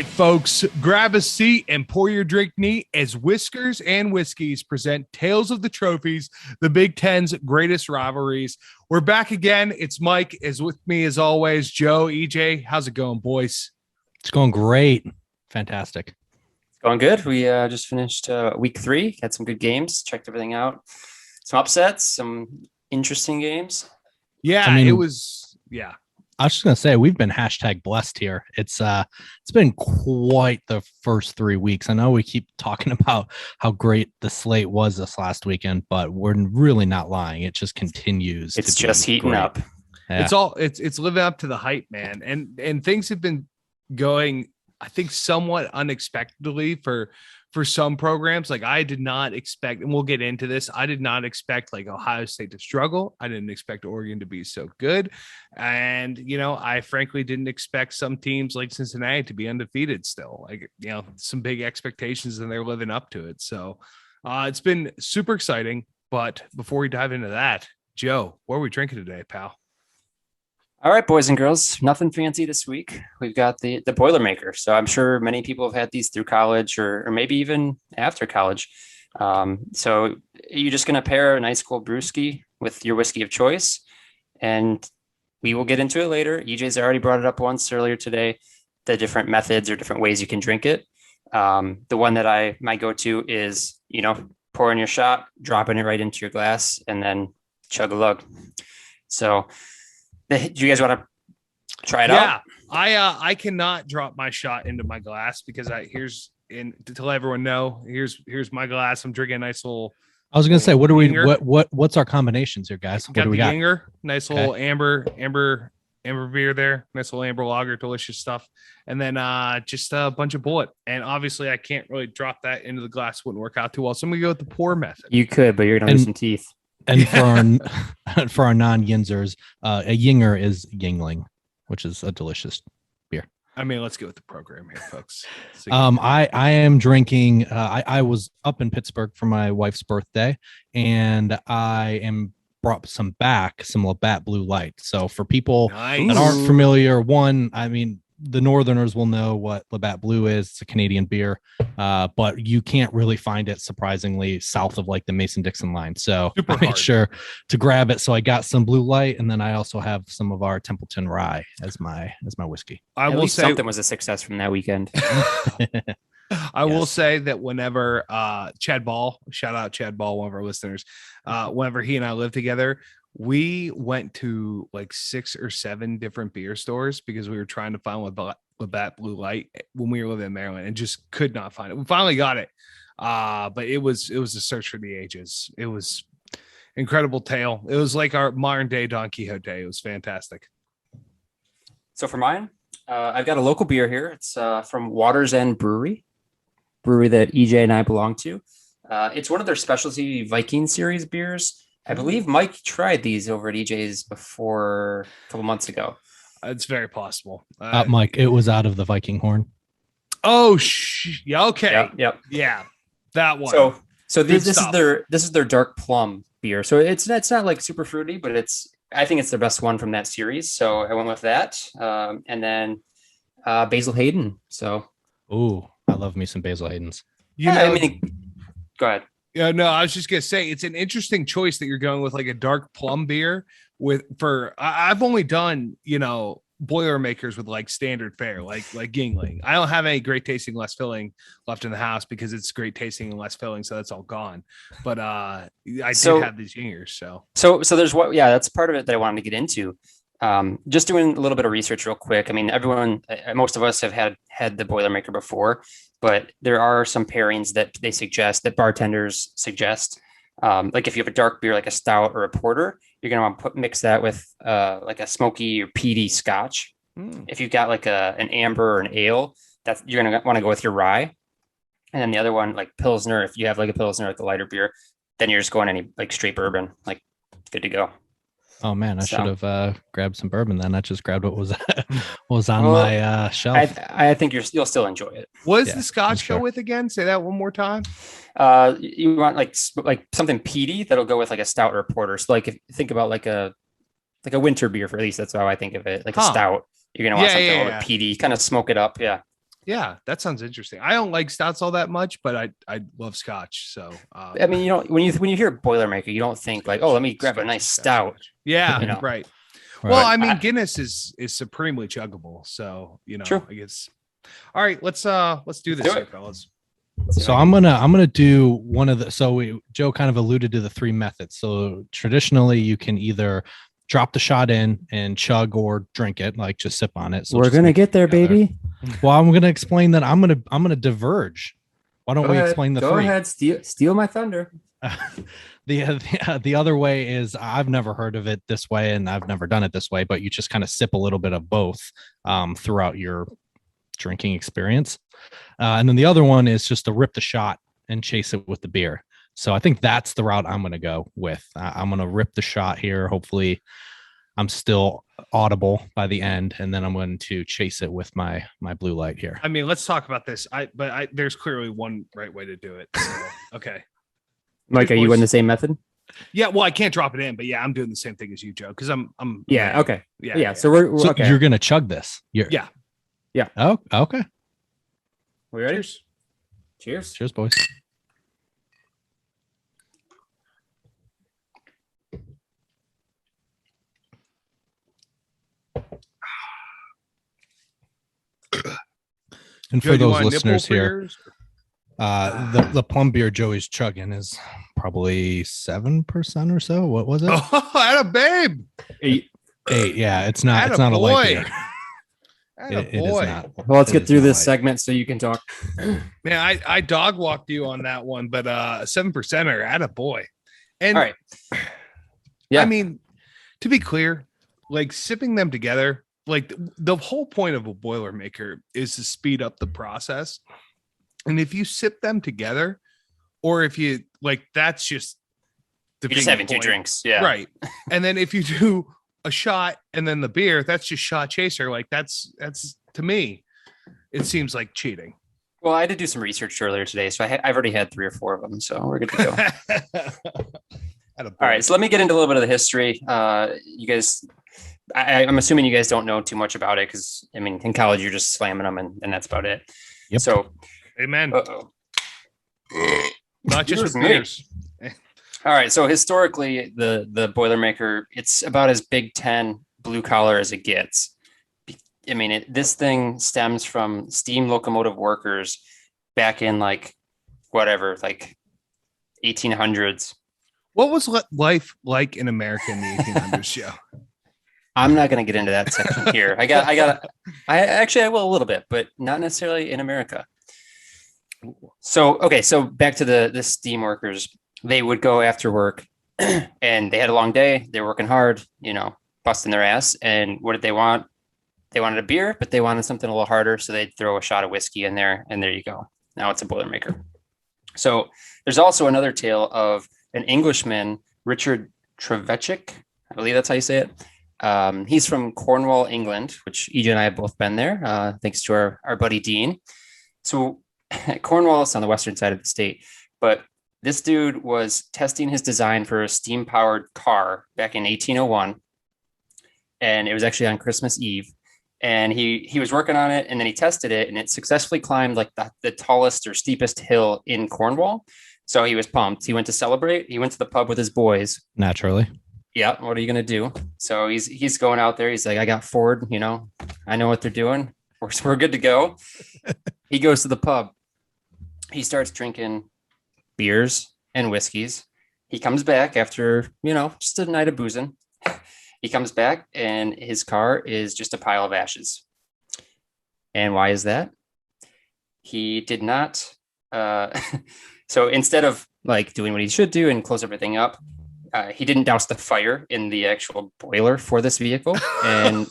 right, folks, grab a seat and pour your drink neat as Whiskers and Whiskeys present Tales of the Trophies, the Big Ten's greatest rivalries. We're back again. It's Mike, is with me as always. Joe, EJ, how's it going, boys? It's going great. Fantastic. Going good. We just finished week 3, had some good games, checked everything out. Some upsets, some interesting games. Yeah, I mean, it was, yeah. I was just gonna say we've been #blessed here. It's been quite the first 3 weeks. I know we keep talking about how great the slate was this last weekend, but we're really not lying. It just continues. It's just heating great. up. Yeah. It's living up to the hype, man. And things have been going, I think, somewhat unexpectedly for some programs. Like, I did not expect, and we'll get into this, I did not expect like Ohio State to struggle. I didn't expect Oregon to be so good. And, I frankly didn't expect some teams like Cincinnati to be undefeated still. Like, some big expectations, and they're living up to it. So it's been super exciting. But before we dive into that, Joe, what are we drinking today, pal? All right, boys and girls, nothing fancy this week. We've got the Boilermaker. So I'm sure many people have had these through college or maybe even after college. So you're just going to pair a nice cold brewski with your whiskey of choice, and we will get into it later. EJ's already brought it up once earlier today, the different methods or different ways you can drink it. The one that my go-to is, pouring your shot, dropping it right into your glass, and then chug a lug. So do you guys want to try it out? Yeah, I cannot drop my shot into my glass because to let everyone know, here's my glass. I'm drinking a nice little. I was gonna say, what do we? Yinger. What's our combinations here, guys? What Got do we the got? Yinger, nice little amber beer there, nice little amber lager, delicious stuff, and then just a bunch of Bullet. And obviously, I can't really drop that into the glass; wouldn't work out too well. So I'm gonna go with the pour method. You could, but you're gonna lose some teeth. And for our non-Yinzers, a Yinger is Yingling, which is a delicious beer. I mean, let's go with the program here, folks. I am drinking. I was up in Pittsburgh for my wife's birthday, and brought some Labatt Blue Light. So for people that aren't familiar, the Northerners will know what Labatt Blue is. It's a Canadian beer, but you can't really find it, surprisingly, south of like the Mason-Dixon line. So I made sure to grab it. So I got some Blue Light, and then I also have some of our Templeton Rye as my whiskey. I will say something was a success from that weekend. I will say that whenever Chad Ball, shout out Chad Ball, one of our listeners, whenever he and I lived together, we went to like 6 or 7 different beer stores because we were trying to find Labatt Blue Light when we were living in Maryland and just could not find it. We finally got it. But it was a search for the ages. It was incredible tale. It was like our modern day Don Quixote. It was fantastic. So for mine, I've got a local beer here. It's from Water's End brewery that EJ and I belong to. It's one of their specialty Viking series beers. I believe Mike tried these over at EJ's before a couple months ago. It's very possible. Mike, it was out of the Viking Horn. Oh, yeah. Okay. Yep. Yeah, that one. So this is their dark plum beer. So it's not like super fruity, but I think it's the best one from that series. So I went with that. And then Basil Hayden. So. Ooh, I love me some Basil Haydens. Go ahead. Yeah, no, I was just gonna say it's an interesting choice that you're going with like a dark plum beer I've only done, Boilermakers with like standard fare, like Yingling. I don't have any great tasting, less filling left in the house because it's great tasting and less filling, so that's all gone. But I did have these Yingers, so there's that's part of it that I wanted to get into. Just doing a little bit of research real quick. I mean, most of us have had the Boilermaker before, but there are some pairings that that bartenders suggest. Like if you have a dark beer, like a stout or a porter, you're going to want to mix that with like a smoky or peaty scotch. If you've got like an amber or an ale, you're going to want to go with your rye. And then the other one, like Pilsner, if you have like a Pilsner, like a lighter beer, then you're just going any like straight bourbon, like good to go. Oh man, I should have grabbed some bourbon then. I just grabbed what was on my shelf. I think you'll still enjoy it. What does the scotch go with again? Say that one more time. You want like something peaty that'll go with like a stout or a porter. So like if you think about like a winter beer, for at least that's how I think of it. Like a stout, you're gonna want something a little peaty, kind of smoke it up. Yeah. Yeah, that sounds interesting. I don't like stouts all that much, but I love Scotch. So I mean, when you hear Boilermaker, you don't think like, oh, let me grab a nice stout. Yeah, you know? right. Right. Well, I mean, Guinness is supremely chuggable. So True. I guess. All right, let's do this here, fellas. So I'm gonna do one of the. So Joe kind of alluded to the 3 methods. So traditionally, you can either drop the shot in and chug or drink it, like just sip on it. So we're gonna get there, baby. Well, I'm gonna explain that. I'm gonna diverge. Why don't we explain the 3? Go ahead, steal my thunder. The other way is I've never heard of it this way, and I've never done it this way. But you just kind of sip a little bit of both throughout your drinking experience, and then the other one is just to rip the shot and chase it with the beer. So I think that's the route I'm going to go with. I'm going to rip the shot here. Hopefully I'm still audible by the end, and then I'm going to chase it with my blue light here. I mean, let's talk about this. There's clearly one right way to do it. So, okay. Mike, are you in the same method? Yeah, well, I can't drop it in, but yeah, I'm doing the same thing as you, Joe, because I'm yeah, okay. Yeah. So we're so okay. You're going to chug this. Yeah. Oh, okay. We ready? Cheers. Cheers, boys. And Joe, for those listeners here, yours? the plum beer Joey's chugging is probably 7% or so. What was it? Oh, atta babe. 8. Yeah, it's not. It's not a light beer. It is not. Well, let's get through this segment so you can talk. Man, I dog walked you on that one, but 7%er, atta boy. And all right. Yeah. I mean, to be clear, like sipping them together, like the whole point of a Boilermaker is to speed up the process. And if you sip them together, or if you like, that's just you're just having 2 drinks. Yeah. Right. And then if you do a shot and then the beer, that's just shot chaser. Like that's to me, it seems like cheating. Well, I did do some research earlier today, so I've already had 3 or 4 of them, so we're good to go. All right, so let me get into a little bit of the history. You guys, I'm assuming you guys don't know too much about it because, I mean, in college you're just slamming them and that's about it. Yep. So, amen. Uh-oh. Not just with beers. All right, so historically, the Boilermaker, it's about as Big Ten blue collar as it gets. I mean, this thing stems from steam locomotive workers back in like 1800s. What was life like in America in the 1800s, Joe? I'm not going to get into that section here. I will a little bit, but not necessarily in America. So back to the steam workers. They would go after work and they had a long day. They're working hard, busting their ass. And what did they want? They wanted a beer, but they wanted something a little harder. So they'd throw a shot of whiskey in there and there you go. Now it's a Boilermaker. So there's also another tale of an Englishman, Richard Trevechik. I believe that's how you say it. He's from Cornwall, England, which EJ and I have both been there, thanks to our buddy Dean. So Cornwall is on the western side of the state, but this dude was testing his design for a steam-powered car back in 1801, and it was actually on Christmas Eve. And he was working on it, and then he tested it, and it successfully climbed like the tallest or steepest hill in Cornwall. So he was pumped. He went to celebrate. He went to the pub with his boys. Naturally. Yeah. What are you going to do? So he's going out there. He's like, I got Ford, I know what they're doing. We're good to go. He goes to the pub. He starts drinking beers and whiskeys. He comes back after, just a night of boozing. He comes back and his car is just a pile of ashes. And why is that? He did not. So instead of like doing what he should do and close everything up, he didn't douse the fire in the actual boiler for this vehicle, and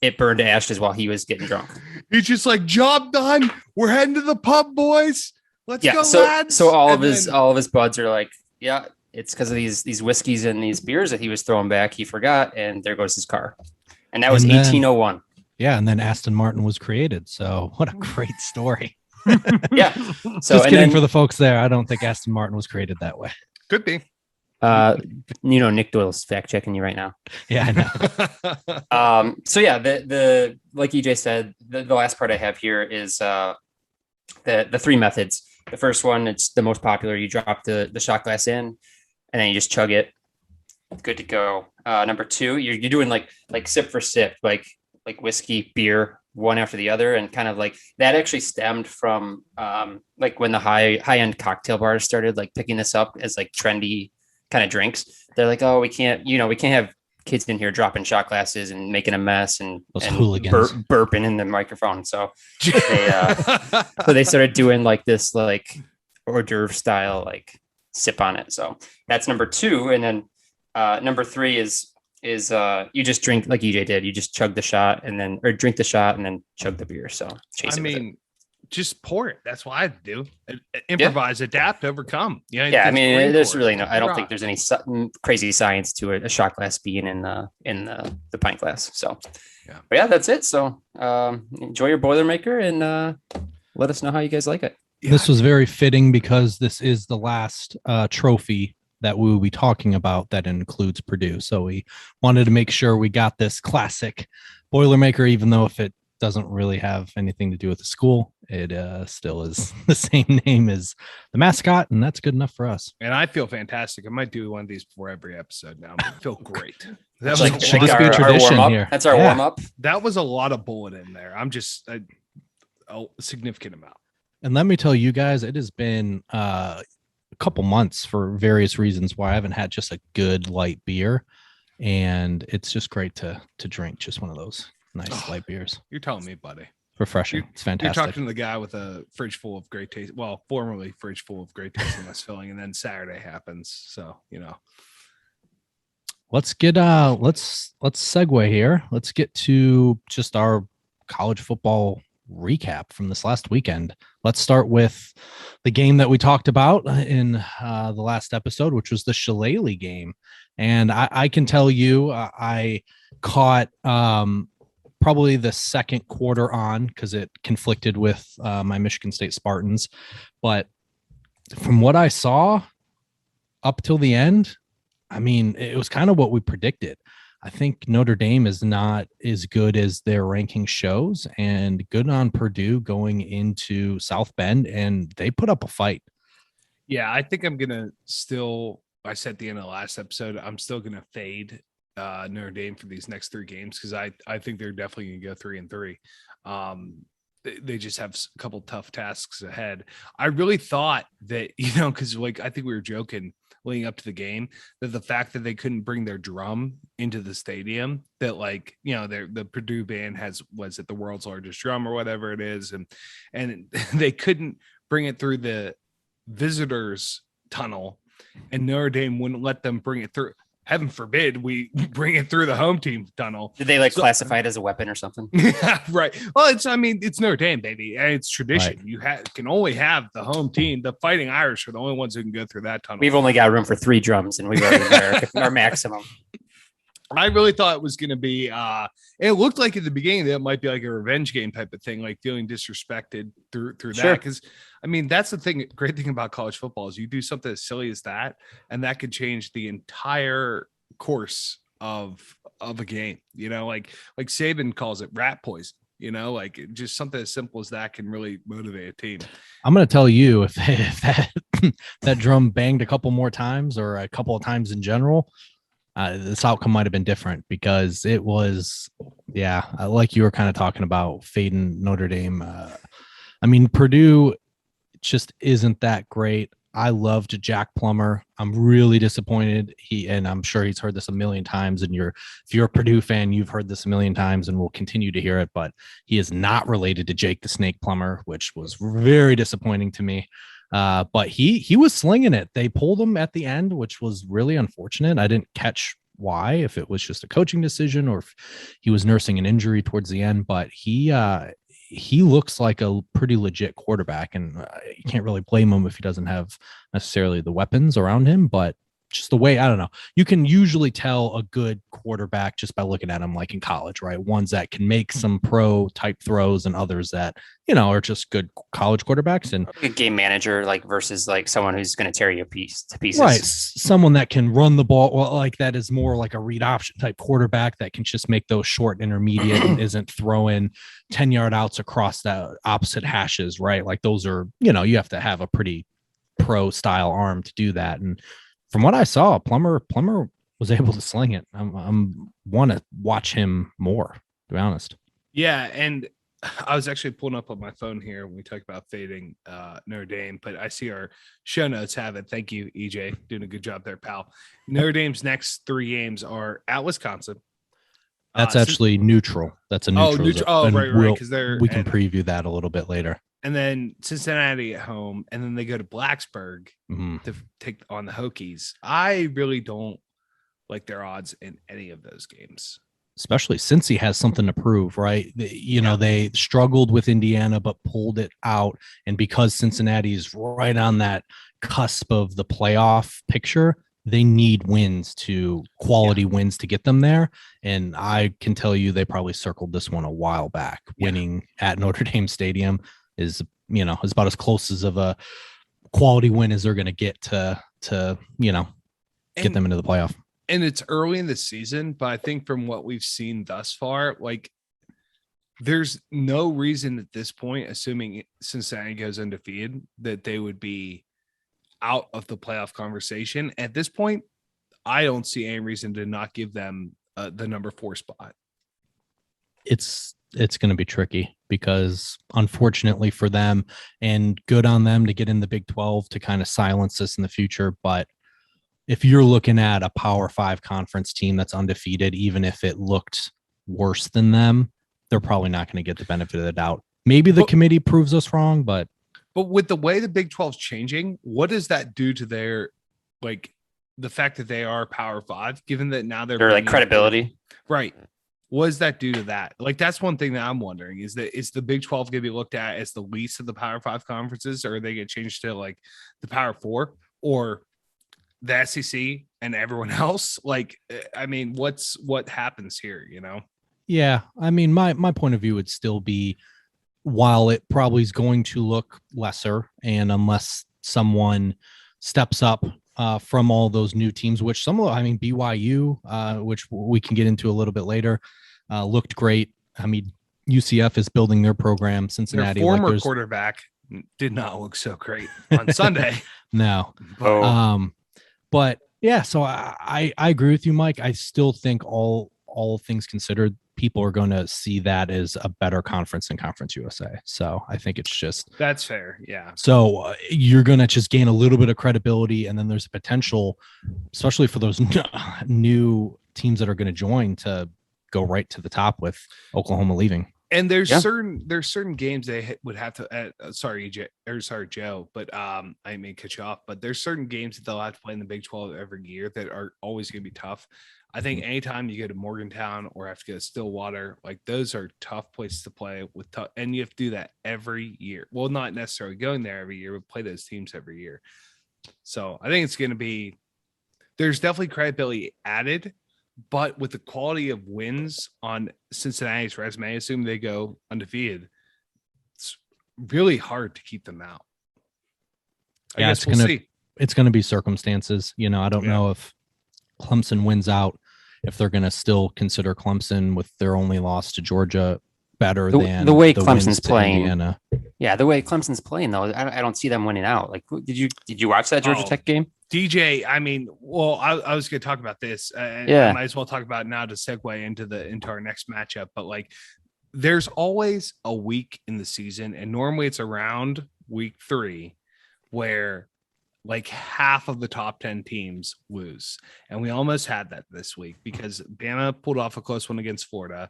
it burned to ashes while he was getting drunk. He's just like, job done. We're heading to the pub, boys. Let's go, lads. So all of his buds are like, yeah, it's because of these whiskeys and these beers that he was throwing back. He forgot, and there goes his car. And that was 1801. Yeah, and then Aston Martin was created. So what a great story. Yeah. So just kidding for the folks there. I don't think Aston Martin was created that way. Could be. Nick Doyle's fact checking you right now. Yeah, I know. So yeah, the like EJ said, the last part I have here is the three methods. The first one, it's the most popular. You drop the shot glass in, and then you just chug it. Good to go. Number two, you're doing like sip for sip, like whiskey, beer, one after the other, and kind of like that actually stemmed from like when the high end cocktail bars started like picking this up as like trendy kind of drinks. They're like, oh, we can't have kids in here dropping shot glasses and making a mess and hooligans burping in the microphone. So they started doing like this like hors d'oeuvre style like sip on it. So that's number two, and then number three is you just drink like EJ did. You just chug the shot or drink the shot and then chug the beer. So just pour it. That's what I do. Improvise, adapt, overcome. Yeah. I mean, there's really I don't think there's any crazy science to it. A shot glass being in the pint glass. So, yeah. But yeah, that's it. So, enjoy your Boilermaker and let us know how you guys like it. Yeah. This was very fitting because this is the last trophy that we will be talking about that includes Purdue. So we wanted to make sure we got this classic Boilermaker, even though if it doesn't really have anything to do with the school, it still is the same name as the mascot, and that's good enough for us. And I feel fantastic. I might do one of these before every episode now. I feel great. That should this be a tradition here? That's our warm up. That was a lot of bullet in there. I'm just a significant amount. And let me tell you guys, it has been a couple months for various reasons why I haven't had just a good light beer, and it's just great to drink just one of those nice light beers. You're telling me, buddy. Refreshing. It's fantastic. You're talking to the guy with a fridge full of great taste. Well, formerly fridge full of great taste and less filling, and then Saturday happens. So, let's get let's segue here. Let's get to just our college football recap from this last weekend. Let's start with the game that we talked about in the last episode, which was the Shillelagh game. And I can tell you, I caught probably the second quarter on because it conflicted with my Michigan State Spartans. But from what I saw up till the end, I mean, it was kind of what we predicted. I think Notre Dame is not as good as their ranking shows, and good on Purdue going into South Bend, and they put up a fight. Yeah, I think I'm going to still, I said at the end of the last episode, I'm still going to fade Notre Dame for these next three games because I think they're definitely going to go 3-3. They just have a couple tough tasks ahead. I really thought that, because I think we were joking leading up to the game, that the fact that they couldn't bring their drum into the stadium, that the Purdue band was it the world's largest drum or whatever it is, and they couldn't bring it through the visitors tunnel, and Notre Dame wouldn't let them bring it through. Heaven forbid we bring it through the home team tunnel. Did they classify it as a weapon or something? Yeah, right. Well, it's Notre Dame, baby. And it's tradition. Right. You can only have the home team. The Fighting Irish are the only ones who can go through that tunnel. We've only got room for 3 drums, and we've already our maximum. I really thought it was going to be, it looked like at the beginning that it might be like a revenge game type of thing, like feeling disrespected through that. Because, that's the great thing about college football is you do something as silly as that, and that could change the entire course of a game, like Saban calls it rat poison, just something as simple as that can really motivate a team. I'm going to tell you if that drum banged a couple more times or a couple of times in general, this outcome might have been different because it was, like you were kind of talking about fading Notre Dame. Purdue just isn't that great. I loved Jack Plummer. I'm really disappointed. And I'm sure he's heard this a million times. And if you're a Purdue fan, you've heard this a million times and will continue to hear it. But he is not related to Jake the Snake Plummer, which was very disappointing to me. But he was slinging it. They pulled him at the end, which was really unfortunate. I didn't catch why, if it was just a coaching decision or if he was nursing an injury towards the end. But he looks like a pretty legit quarterback, and you can't really blame him if he doesn't have necessarily the weapons around him. But just the way, I don't know. You can usually tell a good quarterback just by looking at them like in college, right? Ones that can make some pro type throws and others that, are just good college quarterbacks. And a game manager, like versus like someone who's going to tear you to pieces. Right. Someone that can run the ball. Well, like that is more like a read option type quarterback that can just make those short intermediate and isn't throwing 10-yard outs across the opposite hashes, right? Like those are, you have to have a pretty pro style arm to do that. And from what I saw, Plummer was able to sling it. I'm want to watch him more, to be honest. Yeah, and I was actually pulling up on my phone here when we talk about fading Notre Dame, but I see our show notes have it. Thank you, EJ, doing a good job there, pal. Notre Dame's next 3 games are at Wisconsin. That's actually neutral. That's a neutral. Right. Because we can preview that a little bit later. And then Cincinnati at home, and then they go to Blacksburg to take on the Hokies. I really don't like their odds in any of those games. Especially since he has something to prove, right? They struggled with Indiana, but pulled it out. And because Cincinnati is right on that cusp of the playoff picture, they need quality wins to get them there. And I can tell you, they probably circled this one a while back. Winning at Notre Dame Stadium is about as close as of a quality win as they're going to get to get them into the playoff. And it's early in the season, but I think from what we've seen thus far, like there's no reason at this point, assuming Cincinnati goes undefeated, that they would be out of the playoff conversation. At this point, I don't see any reason to not give them the number 4 spot. It's going to be tricky because unfortunately for them, and good on them to get in the Big 12 to kind of silence this in the future. But if you're looking at a Power 5 conference team that's undefeated, even if it looked worse than them, they're probably not going to get the benefit of the doubt. Maybe the committee proves us wrong, but with the way the Big 12 is changing, what does that do to their, like, the fact that they are Power 5, given that now they're like credibility? Right. What does that do to that? Like, that's one thing that I'm wondering is the Big 12 going to be looked at as the least of the Power 5 conferences, or are they going to change to like the Power 4 or the SEC and everyone else? Like, I mean, what happens here, Yeah. I mean, my point of view would still be, while it probably is going to look lesser, and unless someone steps up from all those new teams, which BYU, which we can get into a little bit later, looked great. I mean, UCF is building their program. Cincinnati, their former quarterback did not look so great on Sunday. No. But yeah, so I agree with you, Mike. I still think all things considered, people are going to see that as a better conference than Conference USA. So I think it's just, that's fair. Yeah. So you're going to just gain a little bit of credibility. And then there's a potential, especially for those new teams that are going to join, to go right to the top with Oklahoma leaving. And there's certain games they would have to, sorry, Joe, but I may cut you off, but there's certain games that they'll have to play in the Big 12 every year that are always going to be tough. I think anytime you go to Morgantown or have to go to Stillwater, like those are tough places to play with and you have to do that every year. Well, not necessarily going there every year, but play those teams every year. So I think it's going to be, there's definitely credibility added, but with the quality of wins on Cincinnati's resume, assuming they go undefeated, it's really hard to keep them out. I guess we'll see. It's going to be circumstances. I don't know if Clemson wins out, if they're going to still consider Clemson with their only loss to Georgia better than the way Clemson's playing. Indiana. Yeah, the way Clemson's playing though, I don't see them winning out. Like, did you watch that Georgia Tech game? DJ, I mean, well, I was going to talk about this. I might as well talk about it now to segue into our next matchup. But like, there's always a week in the season, and normally it's around week 3, where like half of the top 10 teams lose. And we almost had that this week because Bama pulled off a close one against Florida.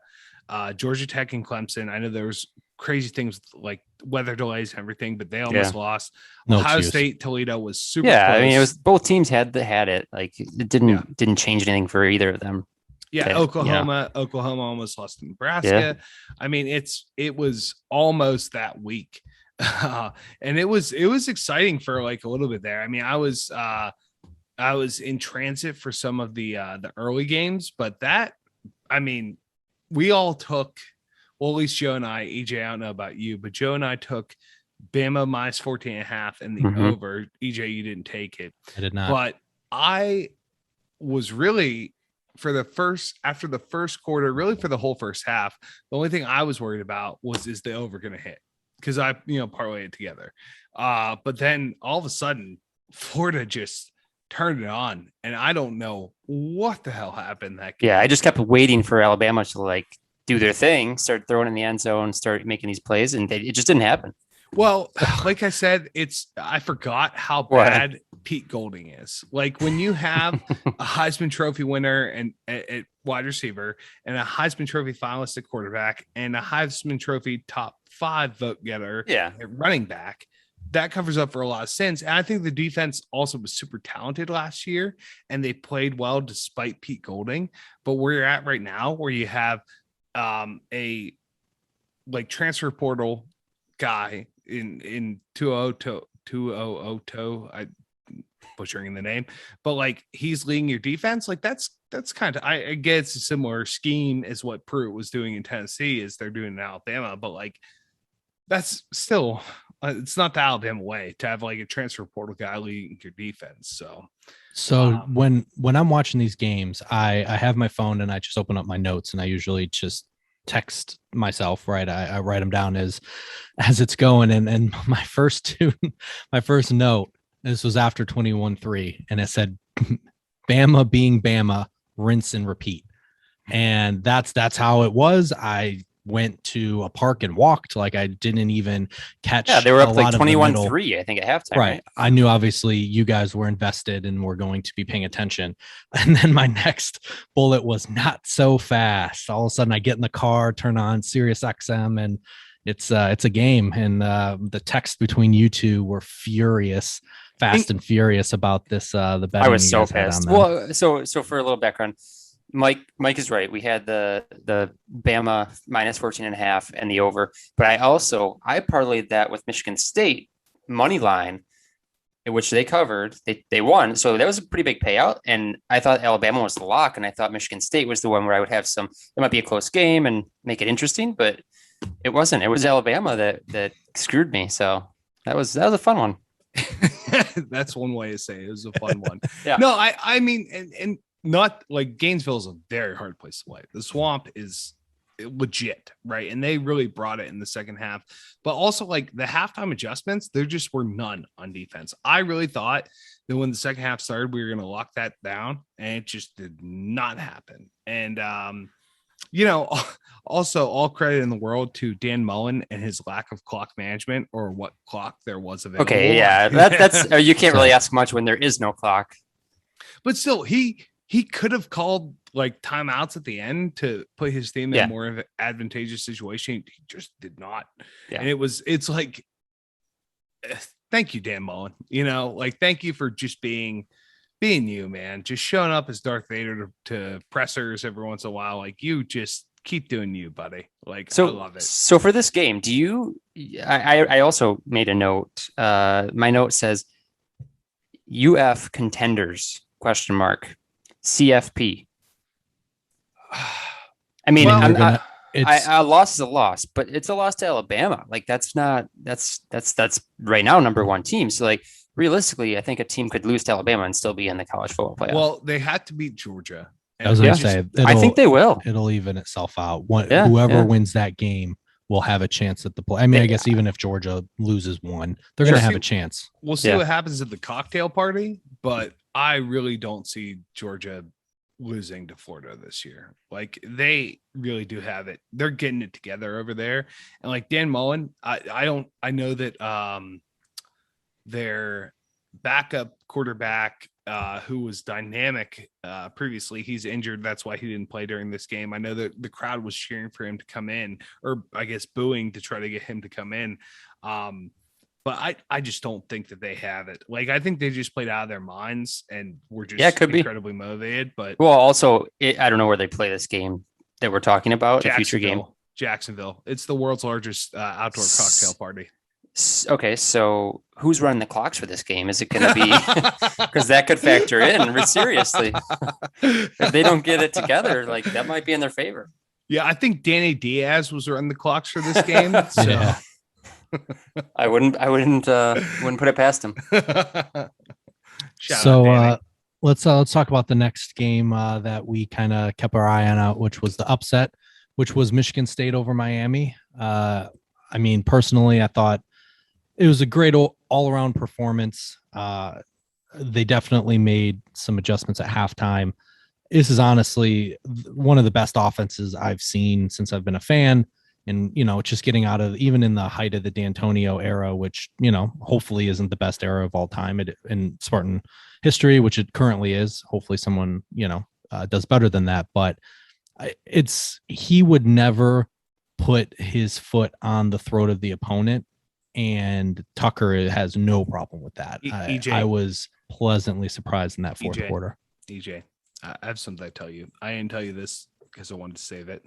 Georgia Tech and Clemson, I know there was crazy things like weather delays and everything, but they almost lost. No Ohio excuse. State, Toledo was super close. I mean, it was both teams had it. Like, it didn't change anything for either of them. Yeah, Oklahoma almost lost to Nebraska. Yeah. I mean, it was almost that week. And it was exciting for like a little bit there. I mean, I was I was in transit for some of the early games, but we all took, well, at least Joe and I, EJ, I don't know about you, but Joe and I took Bama minus 14.5 and the over. EJ, you didn't take it. I did not. But I was really, after the first quarter, really for the whole first half, the only thing I was worried about is the over going to hit, because I, parlayed it together. But then all of a sudden, Florida just turned it on, and I don't know what the hell happened that game. Yeah, I just kept waiting for Alabama to do their thing, start throwing in the end zone, start making these plays, and it just didn't happen. Well, like I said, I forgot how bad Pete Golding is. Like, when you have a Heisman Trophy winner and at wide receiver, and a Heisman Trophy finalist at quarterback, and a Heisman Trophy top 5 vote getter at running back, that covers up for a lot of sins. And I think the defense also was super talented last year, and they played well despite Pete Golding. But where you're at right now, where you have a transfer portal guy in 200 I butchering the name, but he's leading your defense. That's kind of, I guess, a similar scheme as what Pruitt was doing in Tennessee is they're doing in Alabama, but that's still it's not the Alabama way to have a transfer portal guy leading your defense. So when I'm watching these games, I have my phone and I just open up my notes, and I usually just text myself, right? I write them down as it's going. And my first note, this was after 21-3, and it said, Bama being Bama, rinse and repeat. And that's how it was. I went to a park and walked. I didn't even catch. Yeah, they were up 21-3, I think, at halftime. Right. I knew obviously you guys were invested and were going to be paying attention. And then my next bullet was not so fast. All of a sudden I get in the car, turn on Sirius XM, and it's a game. And the text between you two were fast and furious about this. The betting I was so pissed. Well, so for a little background, Mike is right. We had the Bama minus 14.5 and the over, but I parlayed that with Michigan State money line, in which they covered. They won, so that was a pretty big payout. And I thought Alabama was the lock, and I thought Michigan State was the one where I would have it might be a close game and make it interesting, but it wasn't. It was Alabama that screwed me. So that was a fun one. That's one way to say it was a fun one. Yeah. No, I mean, and not Gainesville is a very hard place to play. The Swamp is legit, right? And they really brought it in the second half, but also the halftime adjustments, there just were none on defense. I really thought that when the second half started, we were going to lock that down, and it just did not happen. And, also all credit in the world to Dan Mullen and his lack of clock management, or what clock there was available. Okay. Yeah. That's you can't really ask much when there is no clock, but still he could have called timeouts at the end to put his team in a more advantageous situation. He just did not. Yeah. And it's thank you, Dan Mullen. Thank you for just being you, man. Just showing up as Darth Vader to pressers every once in a while. You just keep doing you, buddy. I love it. So for this game, I also made a note. My note says UF contenders ? CFP. I mean, a loss is a loss, but it's a loss to Alabama. That's right now number one team. So realistically, I think a team could lose to Alabama and still be in the college football playoff. Well, they had to beat Georgia. I was going to say, I think they will. It'll even itself out. Whoever wins that game will have a chance at the play. I mean, I guess even if Georgia loses one, they're going to have a chance. We'll see what happens at the cocktail party, but I really don't see Georgia losing to Florida this year. They really do have it. They're getting it together over there. And Dan Mullen, I know that their backup quarterback, who was dynamic previously, he's injured. That's why he didn't play during this game. I know that the crowd was cheering for him to come in, or I guess booing to try to get him to come in. But I just don't think that they have it. I think they just played out of their minds and were just incredibly motivated. But also, I don't know where they play this game that we're talking about, the future game. Jacksonville. It's the world's largest outdoor cocktail party. Okay, so who's running the clocks for this game? Is it going to be because that could factor in seriously? If they don't get it together, like that might be in their favor. Yeah, I think Danny Diaz was running the clocks for this game. So Yeah. I wouldn't put it past him. Let's talk about the next game that we kind of kept our eye on out, which was the upset, which was Michigan State over Miami. I mean, personally, I thought it was a great all-around performance. They definitely made some adjustments at halftime. This is honestly one of the best offenses I've seen since I've been a fan. And, just getting out of even in the height of the D'Antonio era, which, hopefully isn't the best era of all time in Spartan history, which it currently is. Hopefully someone, does better than that. But he would never put his foot on the throat of the opponent. And Tucker has no problem with that. I was pleasantly surprised in that fourth quarter. EJ, I have something to tell you. I didn't tell you this because I wanted to save it.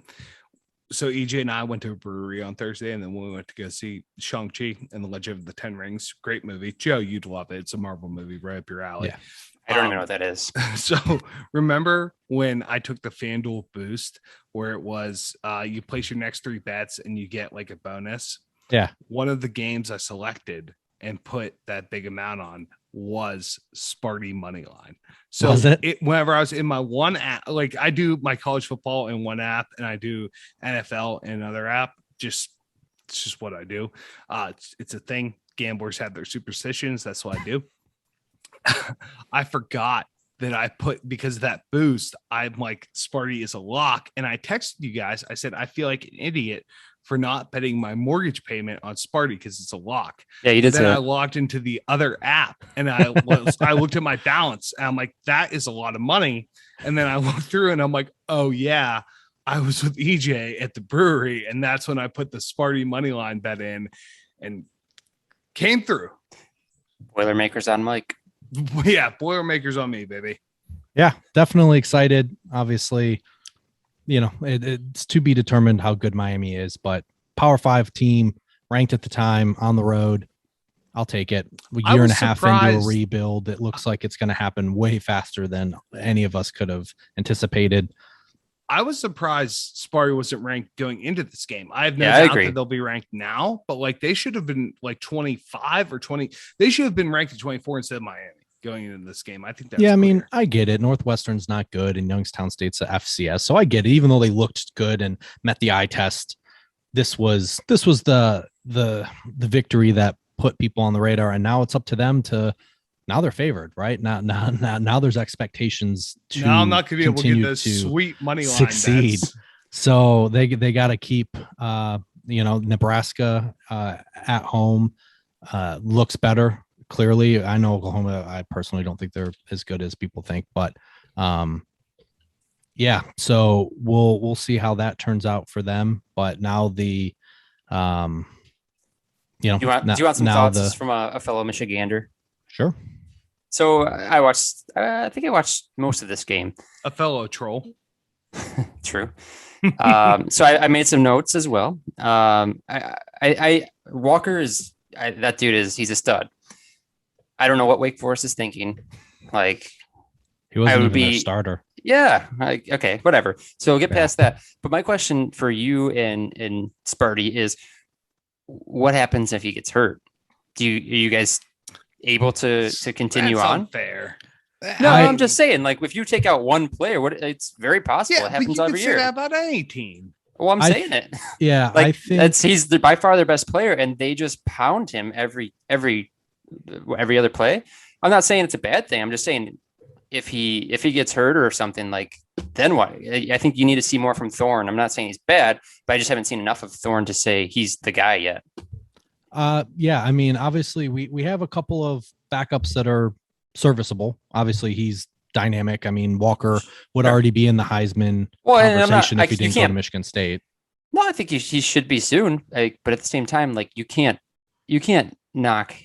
So EJ and I went to a brewery on Thursday, and then we went to go see Shang-Chi and the Legend of the Ten Rings. Great movie. Joe, you'd love it. It's a Marvel movie right up your alley. Yeah. I don't even know what that is. So remember when I took the FanDuel boost where it was you place your next 3 bets and you get like a bonus? Yeah. One of the games I selected and put that big amount on was Sparty money line. So whenever I was in my one app, like I do my college football in one app and I do NFL in another app. It's just what I do. It's a thing. Gamblers have their superstitions. That's what I do. I forgot that I put, because of that boost, I'm like, Sparty is a lock. And I texted you guys. I said, I feel like an idiot for not betting my mortgage payment on Sparty because it's a lock. Yeah, you did. Then I logged into the other app and I looked at my balance and I'm like, that is a lot of money. And then I looked through and I'm like, oh yeah, I was with EJ at the brewery. And that's when I put the Sparty money line bet in and came through. Boilermakers on Mike. Yeah, Boilermakers on me, baby. Yeah, definitely excited. Obviously, it's to be determined how good Miami is, but Power 5 team ranked at the time on the road. I'll take it. A year and a half into a rebuild. It looks like it's going to happen way faster than any of us could have anticipated. I was surprised Sparty wasn't ranked going into this game. I have no doubt that they'll be ranked now, but like they should have been like 25 or 20. They should have been ranked at 24 instead of Miami going into this game. I think that's I mean, I get it. Northwestern's not good and Youngstown State's a FCS. So I get it. Even though they looked good and met the eye test, this was the victory that put people on the radar. And now it's up to them to, now they're favored, right? Now there's expectations to now I'm not going to be able to get this sweet money line succeed. So they got to keep, Nebraska at home looks better. Clearly, I know Oklahoma, I personally don't think they're as good as people think, but so we'll see how that turns out for them. But now do you want some thoughts from a fellow Michigander? Sure. So I think I watched most of this game. A fellow troll. True. So I made some notes as well. Walker he's a stud. I don't know what Wake Forest is thinking. Like he wasn't even a starter. Yeah. Okay, whatever. So we'll get past that. But my question for you and Sparty is, what happens if he gets hurt? Are you guys able to continue on? Unfair. No, I'm just saying, like, if you take out one player, it's very possible. Yeah, it happens but you every can year. say that about any team. Well, I'm saying it. Yeah, like, I think he's by far their best player, and they just pound him every other play. I'm not saying it's a bad thing. I'm just saying if he gets hurt or something, like, then what? I think you need to see more from Thorne. I'm not saying he's bad, but I just haven't seen enough of Thorne to say he's the guy yet. I mean, obviously we have a couple of backups that are serviceable. Obviously he's dynamic. I mean, Walker would already be in the Heisman conversation if he didn't go to Michigan State. No, I think he should be soon. But at the same time, like, you can't knock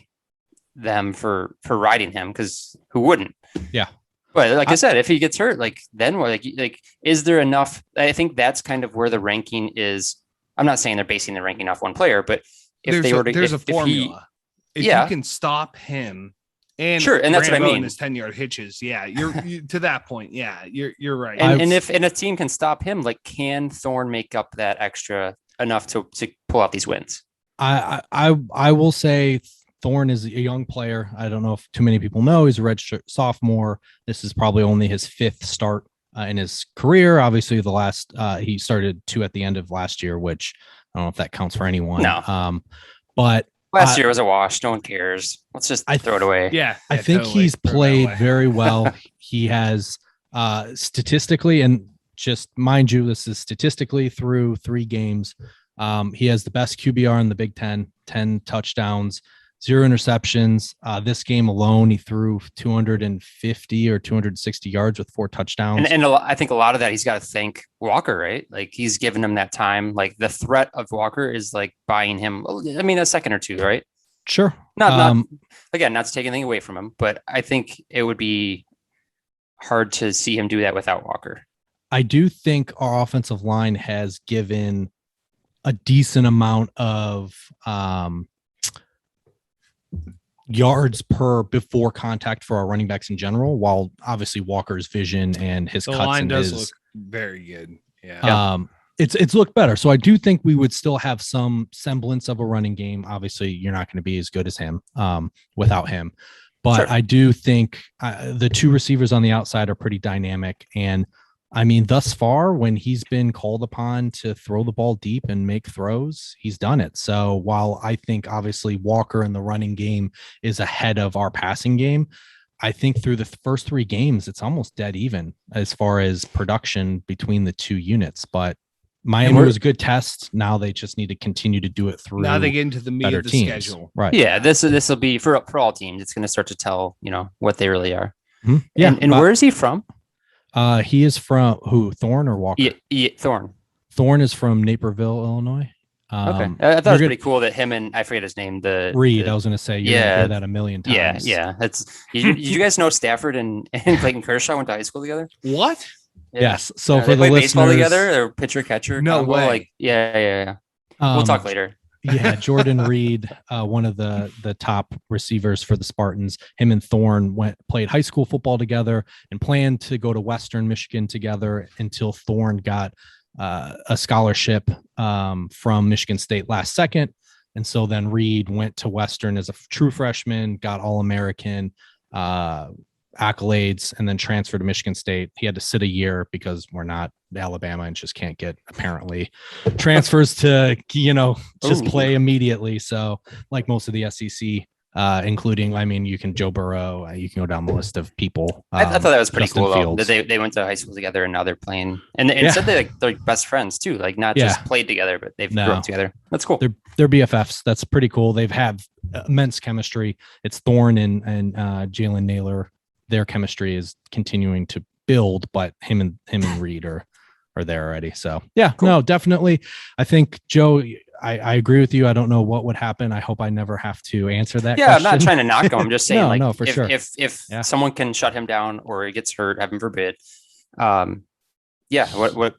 them for riding him, because who wouldn't? Yeah. But like I said, if he gets hurt, like, then what? Like, is there enough? I think that's kind of where the ranking is. I'm not saying they're basing the ranking off one player, but there's a formula. If you can stop him, and sure, and that's what I mean. His 10-yard hitches, you're to that point. Yeah, you're right. And if a team can stop him, like, can Thorne make up that extra enough to pull out these wins? I will say Thorne is a young player. I don't know if too many people know he's a redshirt sophomore. This is probably only his 5th start in his career. Obviously, the last he started 2 at the end of last year, which I don't know if that counts for anyone. No. But last year was a wash. No one cares. Let's just throw it away. Yeah, I think he's played very well. He has statistically, and just mind you, this is statistically through 3 games. He has the best QBR in the Big Ten, 10 touchdowns, 0 interceptions. This game alone, he threw 250 or 260 yards with 4 touchdowns. And I think a lot of that he's got to thank Walker, right? Like, he's given him that time. Like, the threat of Walker is like buying him, I mean, a second or two, right? Sure. Not to take anything away from him, but I think it would be hard to see him do that without Walker. I do think our offensive line has given a decent amount of yards per before contact for our running backs in general, while obviously Walker's vision and his cuts line and does his look very good. Yeah. It's looked better. So I do think we would still have some semblance of a running game. Obviously, you're not going to be as good as him without him. But sure. I do think the 2 receivers on the outside are pretty dynamic. And I mean, thus far, when he's been called upon to throw the ball deep and make throws, he's done it. So while I think obviously Walker in the running game is ahead of our passing game, I think through the first 3 games, it's almost dead even as far as production between the 2 units. But Miami was a good test. Now they just need to continue to do it through. Now they get into the meat of the schedule. Right. Yeah. This will be for all teams. It's going to start to tell, what they really are. Mm-hmm. Yeah. And where is he from? He is from Thorne or Walker? Thorne. Thorne is from Naperville, Illinois. Okay. I thought it was pretty cool that him and I forget his name. Reid. I was going to say, you're gonna hear that a million times. Yeah. That's did you guys know Stafford and Clayton Kershaw went to high school together? What? Yeah. Yes. So for they the played listeners, baseball together, or pitcher catcher. No combo. way. Like, yeah. We'll talk later. Yeah, Jordan Reid, one of the top receivers for the Spartans. Him and Thorne played high school football together and planned to go to Western Michigan together until Thorne got a scholarship from Michigan State last second. And so then Reid went to Western as a true freshman, got All-American accolades, and then transferred to Michigan State. He had to sit a year because we're not Alabama and just can't get apparently transfers to just play immediately. So like most of the SEC, including, I mean, you can Joe Burrow, you can go down the list of people. I thought that was pretty Justin cool though, Fields. that they went to high school together and now they're playing and said they're best friends too, like not just played together, but they've grown up together. That's cool. They're BFFs. That's pretty cool. They've had immense chemistry. It's Thorne and Jalen Naylor. Their chemistry is continuing to build, but him and Reid are there already. So yeah, cool. No, definitely. I think Joe, I agree with you. I don't know what would happen. I hope I never have to answer that. Yeah, question. I'm not trying to knock him. I'm just saying, no, for sure. If someone can shut him down or he gets hurt, heaven forbid. What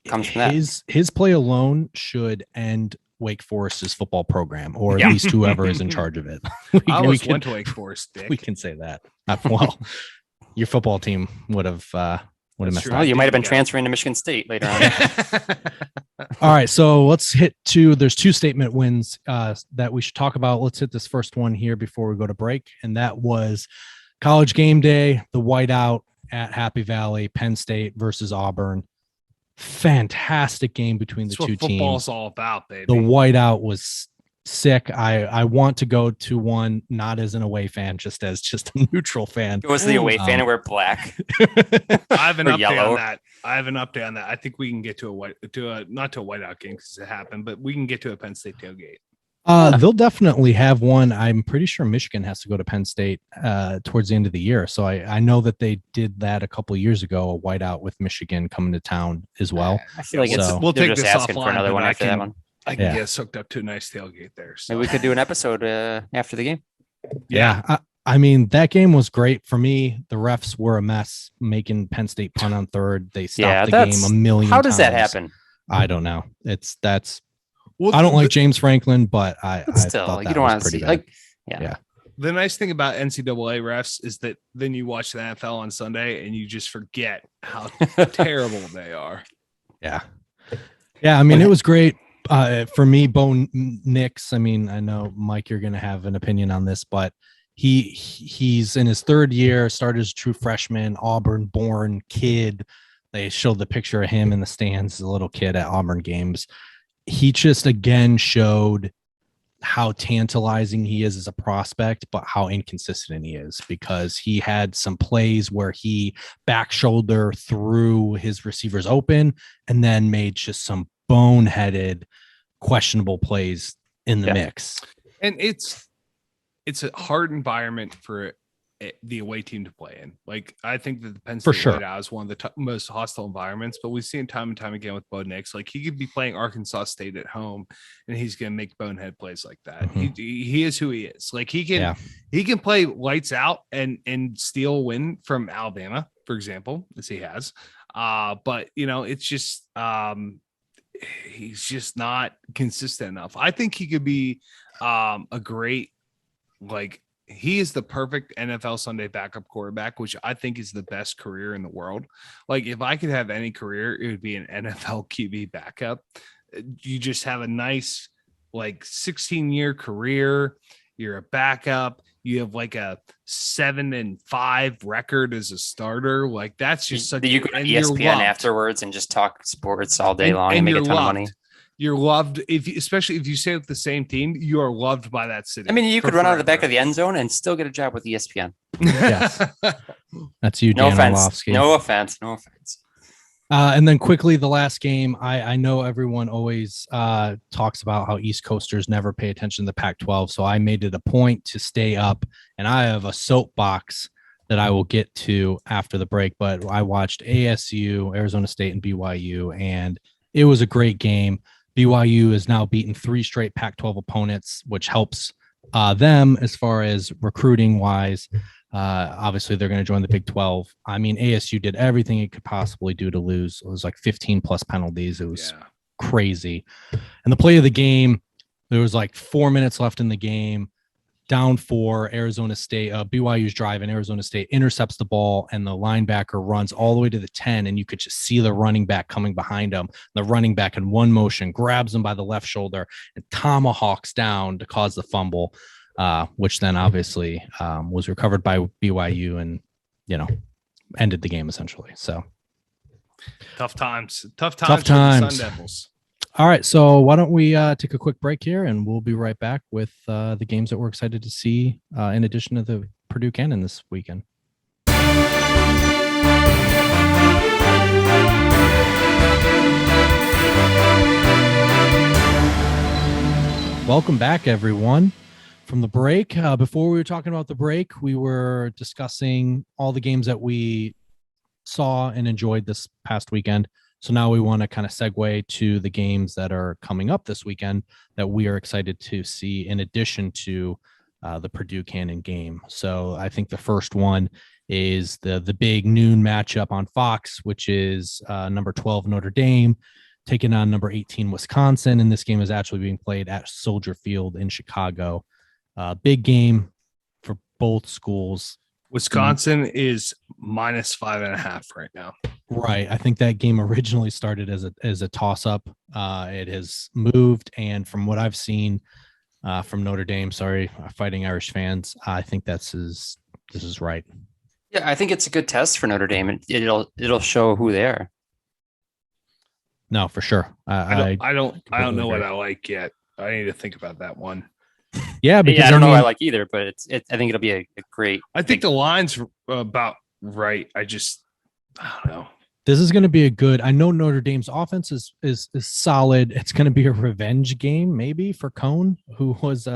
comes from that? His play alone should end Wake Forest's football program, or at least whoever is in charge of it. I almost went to Wake Forest, Dick. We can say that. Well, your football team would have messed up. Well, you might have been transferring to Michigan State later on. All right, so let's hit there's 2 statement wins that we should talk about. Let's hit this first one here before we go to break, and that was College Game Day, the whiteout at Happy Valley, Penn State versus Auburn. Fantastic game between the 2 teams. Football's all about, baby. The whiteout was sick. I want to go to one, not as an away fan, just a neutral fan. It was the away fan and wear black. I have an update on that. I think we can get not to a whiteout game because it happened, but we can get to a Penn State tailgate. They'll definitely have one. I'm pretty sure Michigan has to go to Penn State towards the end of the year. So I know that they did that a couple of years ago, a whiteout with Michigan coming to town as well. I feel like we'll take this offline for another one after that one. I can get hooked up to a nice tailgate there. So. Maybe we could do an episode after the game. Yeah. I mean, that game was great for me. The refs were a mess, making Penn State punt on third. They stopped the game a million times. How does that happen? I don't know. That's I don't like James Franklin, but I still, thought like, that you don't was want to pretty see bad. yeah. The nice thing about NCAA refs is that then you watch the NFL on Sunday and you just forget how terrible they are. Yeah. Yeah. I mean, it was great. For me, Bo Nix, I mean, I know, Mike, you're going to have an opinion on this, but he's in his third year, started as a true freshman, Auburn born kid. They showed the picture of him in the stands as a little kid at Auburn games. He just again showed how tantalizing he is as a prospect, but how inconsistent he is, because he had some plays where he back shoulder threw his receivers open and then made just some boneheaded, questionable plays in the mix. And it's a hard environment for the away team to play in. Like, I think that the Penn State White House is one of the most hostile environments, but we've seen time and time again with Bo Nix. Like, he could be playing Arkansas State at home and he's going to make bonehead plays like that. Mm-hmm. He is who he is. Like, he can play lights out and steal a win from Alabama, for example, as he has. But it's just he's just not consistent enough. I think he could be a great, like, he is the perfect NFL Sunday backup quarterback, which I think is the best career in the world. Like, if I could have any career, it would be an NFL QB backup. You just have a nice, like, 16-year career. You're a backup. You have like a 7-5 record as a starter. Like, that's just such. You go to ESPN afterwards and just talk sports all day long and make a ton of money. You're loved, especially if you stay with the same team. You are loved by that city. I mean, you could run out of the back of the end zone and still get a job with ESPN. Yes, that's you, Dan Dan Orlovsky. No offense. And then quickly, the last game. I know everyone always talks about how East Coasters never pay attention to the Pac-12, so I made it a point to stay up, and I have a soapbox that I will get to after the break. But I watched ASU, Arizona State, and BYU, and it was a great game. BYU has now beaten 3 straight Pac-12 opponents, which helps them as far as recruiting wise. Obviously, they're going to join the Big 12. I mean, ASU did everything it could possibly do to lose. It was like 15 plus penalties. It was crazy. And the play of the game, there was like 4 minutes left in the game. Down 4, Arizona State, BYU's driving, Arizona State intercepts the ball, and the linebacker runs all the way to the 10, and you could just see the running back coming behind him. The running back in one motion grabs him by the left shoulder and tomahawks down to cause the fumble, which then obviously was recovered by BYU and, ended the game essentially. So tough times for the Sun Devils. All right, so why don't we take a quick break here, and we'll be right back with the games that we're excited to see in addition to the Purdue Cannon this weekend. Welcome back, everyone, from the break. Before we were talking about the break, we were discussing all the games that we saw and enjoyed this past weekend. So now we want to kind of segue to the games that are coming up this weekend that we are excited to see in addition to the Purdue Cannon game. So I think the first one is the big noon matchup on Fox, which is number 12 Notre Dame taking on number 18 Wisconsin. And this game is actually being played at Soldier Field in Chicago. Big game for both schools. Wisconsin is -5.5 right now. Right. I think that game originally started as a toss-up. It has moved, and from what I've seen from Notre Dame, Fighting Irish fans, I think this is right. Yeah, I think it's a good test for Notre Dame. It'll show who they are. No, for sure. I don't know what I like yet. I need to think about that one. Yeah, because I don't know what I like either, but I think it'll be a great. I think the line's about right. I don't know. This is going to be a good. I know Notre Dame's offense is solid. It's going to be a revenge game, maybe, for Cone, who was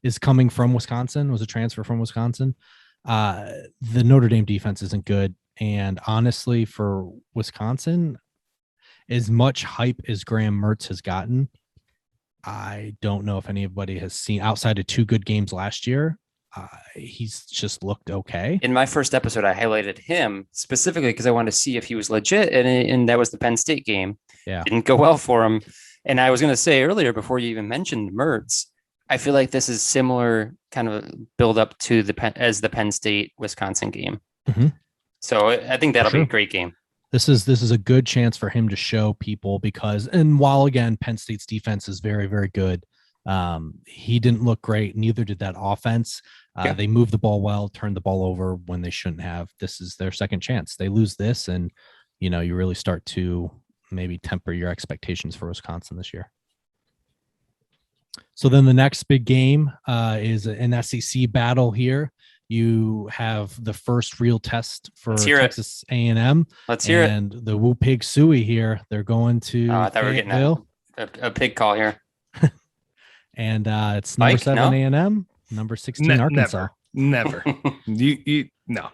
is coming from Wisconsin, was a transfer from Wisconsin. The Notre Dame defense isn't good, and honestly, for Wisconsin, as much hype as Graham Mertz has gotten, I don't know if anybody has seen, outside of 2 good games last year, he's just looked okay. In my first episode, I highlighted him specifically because I wanted to see if he was legit, and that was the Penn State game. Yeah, didn't go well for him. And I was going to say earlier, before you even mentioned Mertz, I feel like this is similar kind of build up to the Penn State Wisconsin game. Mm-hmm. So I think that'll be a great game. This is a good chance for him to show people and while again, Penn State's defense is very, very good. He didn't look great. Neither did that offense. They moved the ball well, turned the ball over when they shouldn't have. This is their second chance. They lose this and, you really start to maybe temper your expectations for Wisconsin this year. So then the next big game is an SEC battle here. You have the first real test for Texas A&M. Let's hear it. And the Woo Pig Suey here. They're going to I thought we were getting a pig call here. And it's number 7 A&M, number 16 Arkansas. Never. No.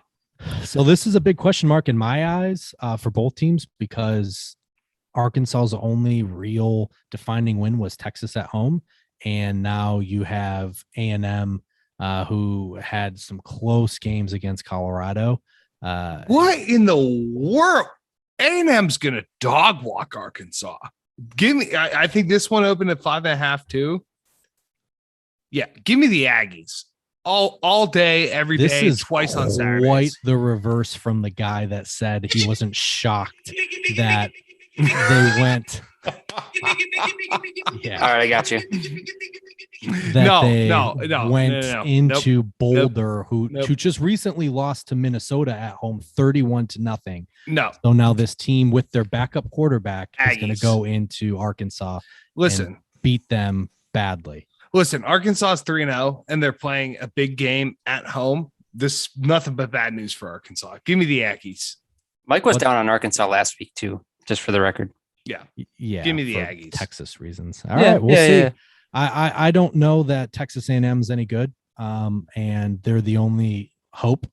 So this is a big question mark in my eyes for both teams because Arkansas's only real defining win was Texas at home. And now you have A&M who had some close games against Colorado. What in the world? A&M's going to dog walk Arkansas. Give me, I think this one opened at 5.5 too. Yeah. Give me the Aggies all day, every day, this is twice on Saturdays. Quite the reverse from the guy that said he wasn't shocked that they went. Yeah. All right. I got you. Went into Boulder, who just recently lost to Minnesota at home 31-0. No. So now this team with their backup quarterback is going to go into Arkansas. And beat them badly. Listen, Arkansas is 3-0 and they're playing a big game at home. This nothing but bad news for Arkansas. Give me the Aggies. Mike was down on Arkansas last week too, just for the record. Yeah. Give me the Aggies. Texas reasons. All right, we'll see. Yeah. I don't know that Texas A&M is any good, and they're the only hope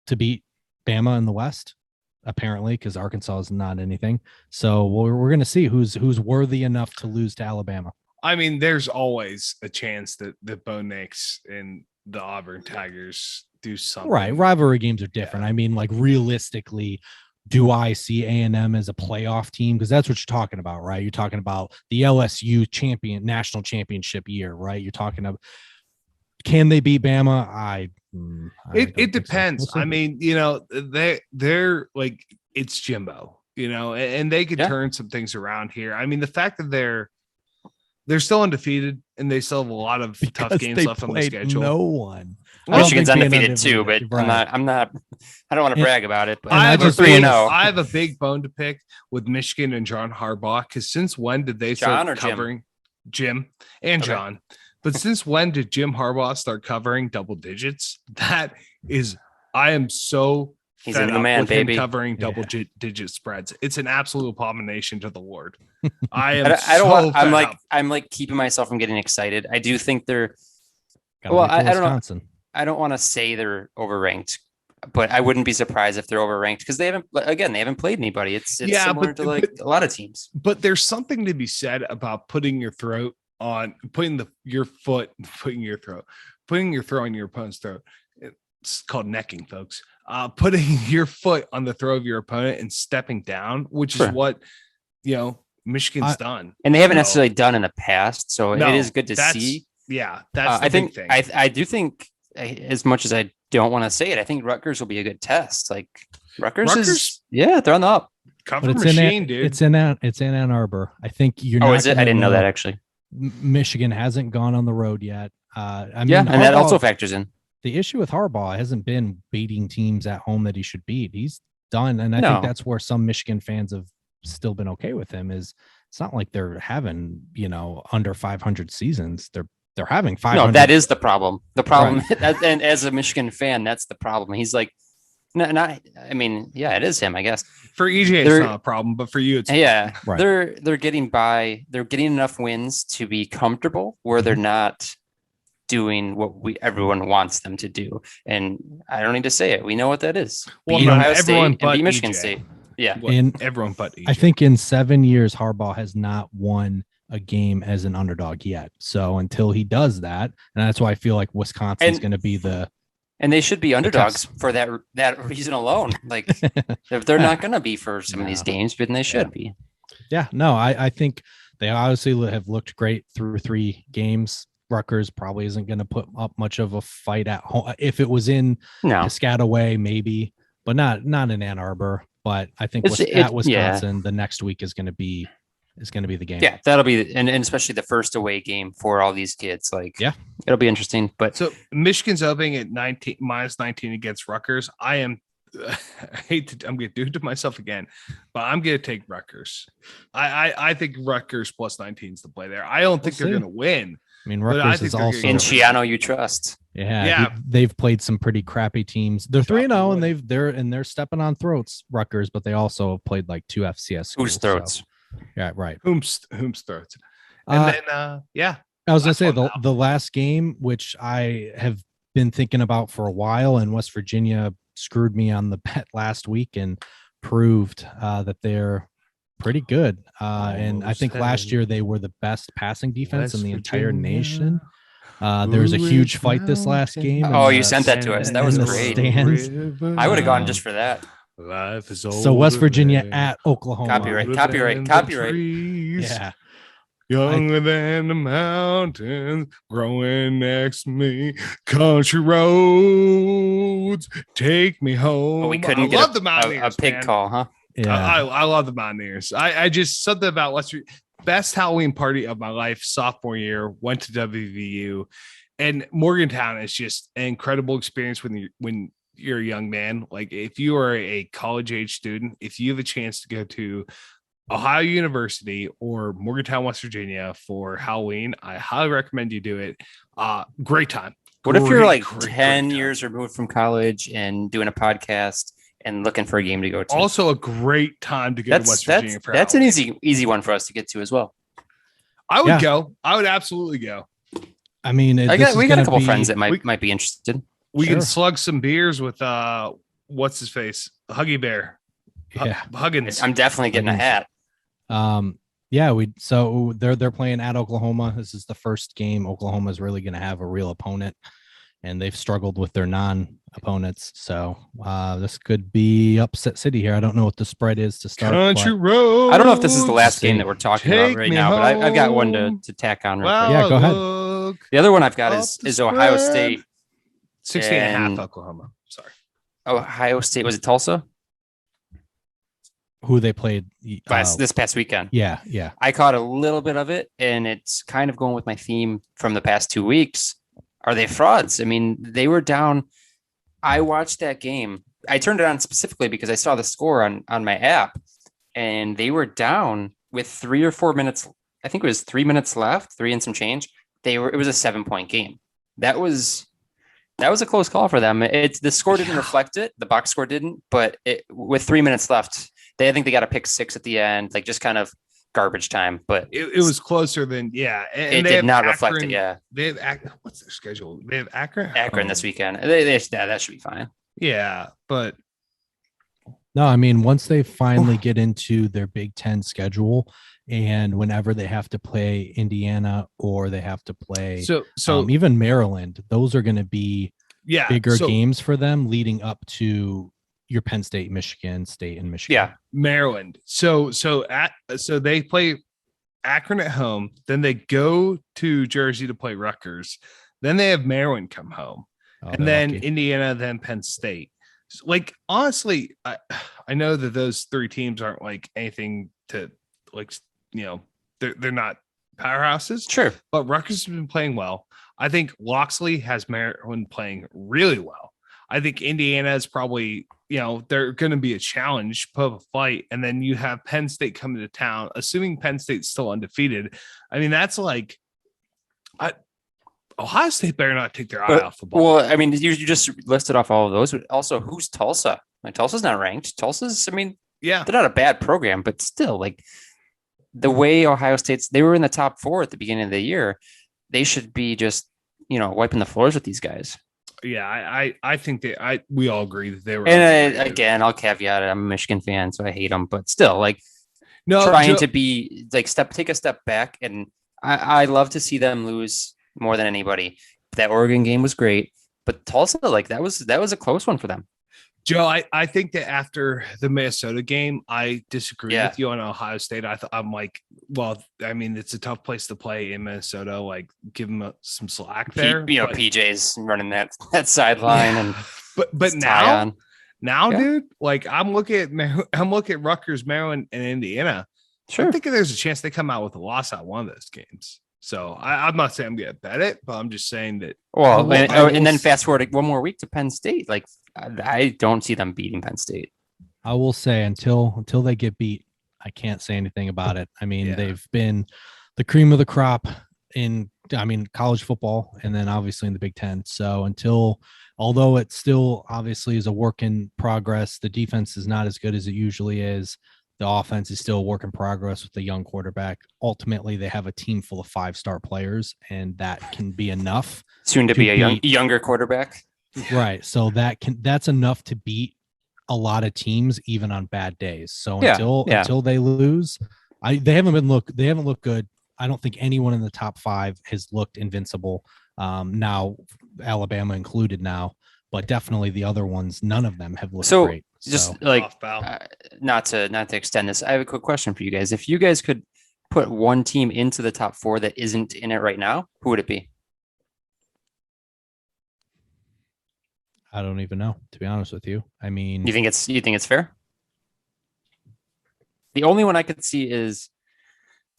to beat Bama in the West, apparently, because Arkansas is not anything. So we're going to see who's worthy enough to lose to Alabama. I mean, there's always a chance that Bo Nix and the Auburn Tigers do something. Right, rivalry games are different. Yeah. I mean, like realistically, do I see A&M as a playoff team? Because that's what you're talking about, right? You're talking about the LSU national championship year, right? You're talking about, can they beat Bama? It depends. So. I mean, they're like, it's Jimbo, and they could turn some things around here. I mean, the fact that they're still undefeated and they still have a lot of tough games left on the schedule. No one. Michigan's undefeated too, but right. I don't want to brag about it, but I have a big bone to pick with Michigan and John Harbaugh. Cause since when did they start covering Jim and John? But since when did Jim Harbaugh start covering double digits? I am so he's a new man, baby. Covering double digit spreads. It's an absolute abomination to the Lord. I'm like keeping myself from getting excited. I do think they're. I don't know. I don't want to say they're overranked, but I wouldn't be surprised if they're overranked because they haven't played anybody. It's similar to like a lot of teams. But there's something to be said about putting your foot on your throat on your opponent's throat. It's called necking, folks. Putting your foot on the throat of your opponent and stepping down, which is what Michigan's done, and they haven't necessarily done in the past. So it is good to see. Yeah, that's the big thing. I do think, as much as I don't want to say it, I think Rutgers will be a good test. Like Rutgers is, they're on the up. Cover machine, dude. It's in Ann Arbor. I think you're. Oh, is it? I didn't know that actually. Michigan hasn't gone on the road yet. And that also factors in. The issue with Harbaugh hasn't been beating teams at home that he should beat. He's done, and I think that's where some Michigan fans have still been okay with him. Is it's not like they're having under 500 seasons. They're having 500. No, that is the problem. The problem, right. And as a Michigan fan, that's the problem. He's like, it is him, I guess. For EJ, it's not a problem, but for you, it's right. They're getting by. They're getting enough wins to be comfortable, where they're not doing what everyone wants them to do. And I don't need to say it. We know what that is. Well, Ohio everyone State but and Michigan EJ. State. Yeah, everyone but EJ. I think in 7 years, Harbaugh has not won a game as an underdog yet. So until he does that, and that's why I feel like Wisconsin's going to be and they should be underdogs for that reason alone. Like if they're not going to be for some of these games, but they should be. Yeah, no, I think They obviously have looked great through 3 games. Rutgers probably isn't going to put up much of a fight at home. If it was in Piscataway, maybe, but not in Ann Arbor. But I think at Wisconsin, the next week is going to be the game. Yeah, that'll be and especially the first away game for all these kids. Like, yeah, it'll be interesting. But so Michigan's opening at -19 against Rutgers. I'm going to do it to myself again, but I'm going to take Rutgers. I think Rutgers +19 is the play there. I don't think they're going to win. I mean, Rutgers is also in Chiano. You trust? Yeah. They've played some pretty crappy teams. They're 3-0 and they're stepping on throats, Rutgers, but they also have played like 2 FCS schools. Whose throats? So. Yeah, right. Whom's throats. And then I was gonna say the last game, which I have been thinking about for a while, and West Virginia screwed me on the bet last week and proved that they're pretty good. And I think last year they were the best passing defense in the entire nation. There was a huge fight this last game. Oh, you sent that to us. That was great. I would have gone just for that. Life is so West Virginia at Oklahoma. Copyright. Yeah. Younger than the mountains growing next to me. Country roads take me home. But we couldn't get a pig call, huh? Yeah. I love the Mountaineers. I just something about West Virginia. Best Halloween party of my life, sophomore year, went to WVU, and Morgantown is just an incredible experience when you're a young man. Like, if you are a college age student, if you have a chance to go to Ohio University or Morgantown, West Virginia for Halloween, I highly recommend you do it. Great time. What if you're like 10 years removed from college and doing a podcast and looking for a game to go to? Also a great time to go to West Virginia. That's an easy one for us to get to as well. I would go. I would absolutely go. I mean, we got a couple friends that might be interested. We can slug some beers with what's his face, Huggy Bear. Yeah, Huggins. I'm definitely getting a hat. So they're playing at Oklahoma. This is the first game Oklahoma is really going to have a real opponent, and they've struggled with their non-opponents. So this could be upset city here. I don't know what the spread is to start. Country road. I don't know if this is the last game that we're talking about right now, but I've got one to tack on. Yeah, go ahead. The other one I've got is Ohio State. 16.5 Oklahoma. Sorry. Ohio State. Was it Tulsa? Who they played this past weekend. Yeah. I caught a little bit of it, and it's kind of going with my theme from the past 2 weeks. Are they frauds? I mean, they were down. I watched that game. I turned it on specifically because I saw the score on my app, and they were down with 3 or 4 minutes. I think it was 3 minutes left, 3 and some change. It was a 7-point game. That was a close call for them. The score didn't reflect it. The box score didn't, but with 3 minutes left, I think they got a pick 6 at the end, like just kind of garbage time. But it was closer than and it did not reflect it. Yeah, they have what's their schedule? They have Akron this weekend. That should be fine. Yeah, but no, I mean, once they finally get into their Big Ten schedule, and whenever they have to play Indiana or they have to play so even Maryland, those are going to be bigger games for them leading up to your Penn State, Michigan State, and Michigan. Yeah, Maryland. So they play Akron at home, then they go to Jersey to play Rutgers, then they have Maryland come home, and then lucky. Indiana, then Penn State. So, like, honestly, I know that those 3 teams aren't like anything to like, they're not powerhouses. Sure, but Rutgers has been playing well. I think Loxley has Maryland playing really well. I think Indiana is probably, they're going to be a challenge, put up a fight. And then you have Penn State coming to town, assuming Penn State's still undefeated. I mean, that's like, Ohio State better not take their eye off the ball. Well, I mean, you just listed off all of those. Also, who's Tulsa? Like, Tulsa's not ranked. They're not a bad program, but still, like, the way Ohio State's, they were in the top 4 at the beginning of the year. They should be just, wiping the floors with these guys. Yeah, I think we all agree that they were. And again, I'll caveat it. I'm a Michigan fan, so I hate them, but still, like, to be like take a step back. And I love to see them lose more than anybody. That Oregon game was great, but Tulsa, like, that was a close one for them. Joe, I think that after the Minnesota game, I disagree with you on Ohio State. I'm like, well, I mean, it's a tough place to play in Minnesota. Like, give them some slack there. But, PJ's running that sideline, and but now, dude, like I'm looking at Rutgers, Maryland, and Indiana. Sure. I'm thinking there's a chance they come out with a loss out one of those games. So I'm not saying I'm going to bet it, but I'm just saying that. Well, and then fast forward one more week to Penn State. Like, I don't see them beating Penn State. I will say until they get beat, I can't say anything about it. I mean, they've been the cream of the crop in college football, and then obviously in the Big Ten. So although it still obviously is a work in progress, the defense is not as good as it usually is. The offense is still a work in progress with the young quarterback. Ultimately, they have a team full of 5-star players, and that can be enough. Soon to be a younger quarterback. Right. So that's enough to beat a lot of teams, even on bad days. So until they lose, they haven't looked good. I don't think anyone in the top 5 has looked invincible. Now Alabama included now, but definitely the other ones, none of them have looked great. Just not to extend this, I have a quick question for you guys. If you guys could put one team into the top 4 that isn't in it right now, who would it be? I don't even know, to be honest with you. I mean, you think it's fair? The only one I could see is,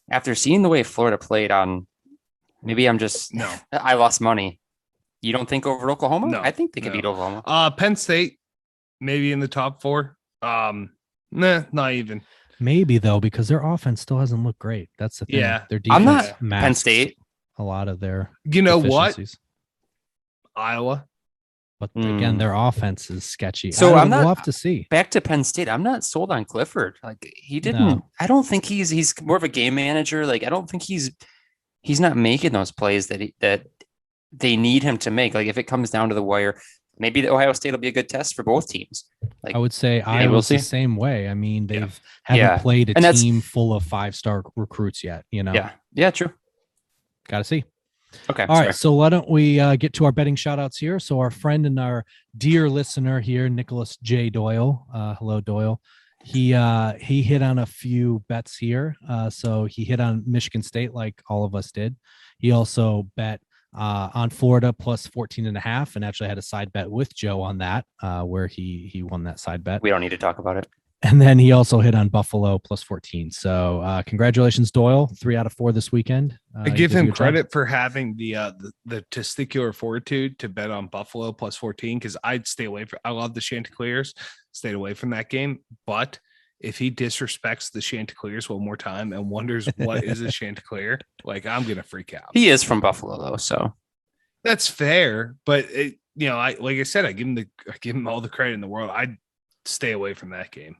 after seeing the way Florida played on, maybe I lost money. You don't think over Oklahoma? No, I think they could beat Oklahoma. Penn State, maybe in the top 4. Nah, not even. Maybe though, because their offense still hasn't looked great. That's the thing. Yeah, their defense. I'm not Penn State. A lot of their, what? Iowa. But again, their offense is sketchy. So we'll have to see. Back to Penn State. I'm not sold on Clifford. Like, he didn't. No. I don't think he's more of a game manager. Like, I don't think he's not making those plays that they need him to make. Like, if it comes down to the wire, maybe the Ohio State will be a good test for both teams. Like, I would say Iowa's the same way. I mean, they haven't played a team full of 5-star recruits yet. You know. Yeah, true. Got to see. Okay. All right. So why don't we get to our betting shout outs here? So our friend and our dear listener here, Nicholas J. Doyle. Hello, Doyle. He hit on a few bets here. So he hit on Michigan State like all of us did. He also bet on Florida plus 14.5 and actually had a side bet with Joe on that where he won that side bet. We don't need to talk about it. And then he also hit on Buffalo plus 14. So congratulations, Doyle. 3 out of 4 this weekend. I give him credit for having the testicular fortitude to bet on Buffalo plus 14, because I'd stay away from. I love the Chanticleers. Stayed away from that game. But if he disrespects the Chanticleers one more time and wonders what is a Chanticleer, like, I'm gonna freak out. He is from Buffalo though, so that's fair. But I give him all the credit in the world. I'd stay away from that game.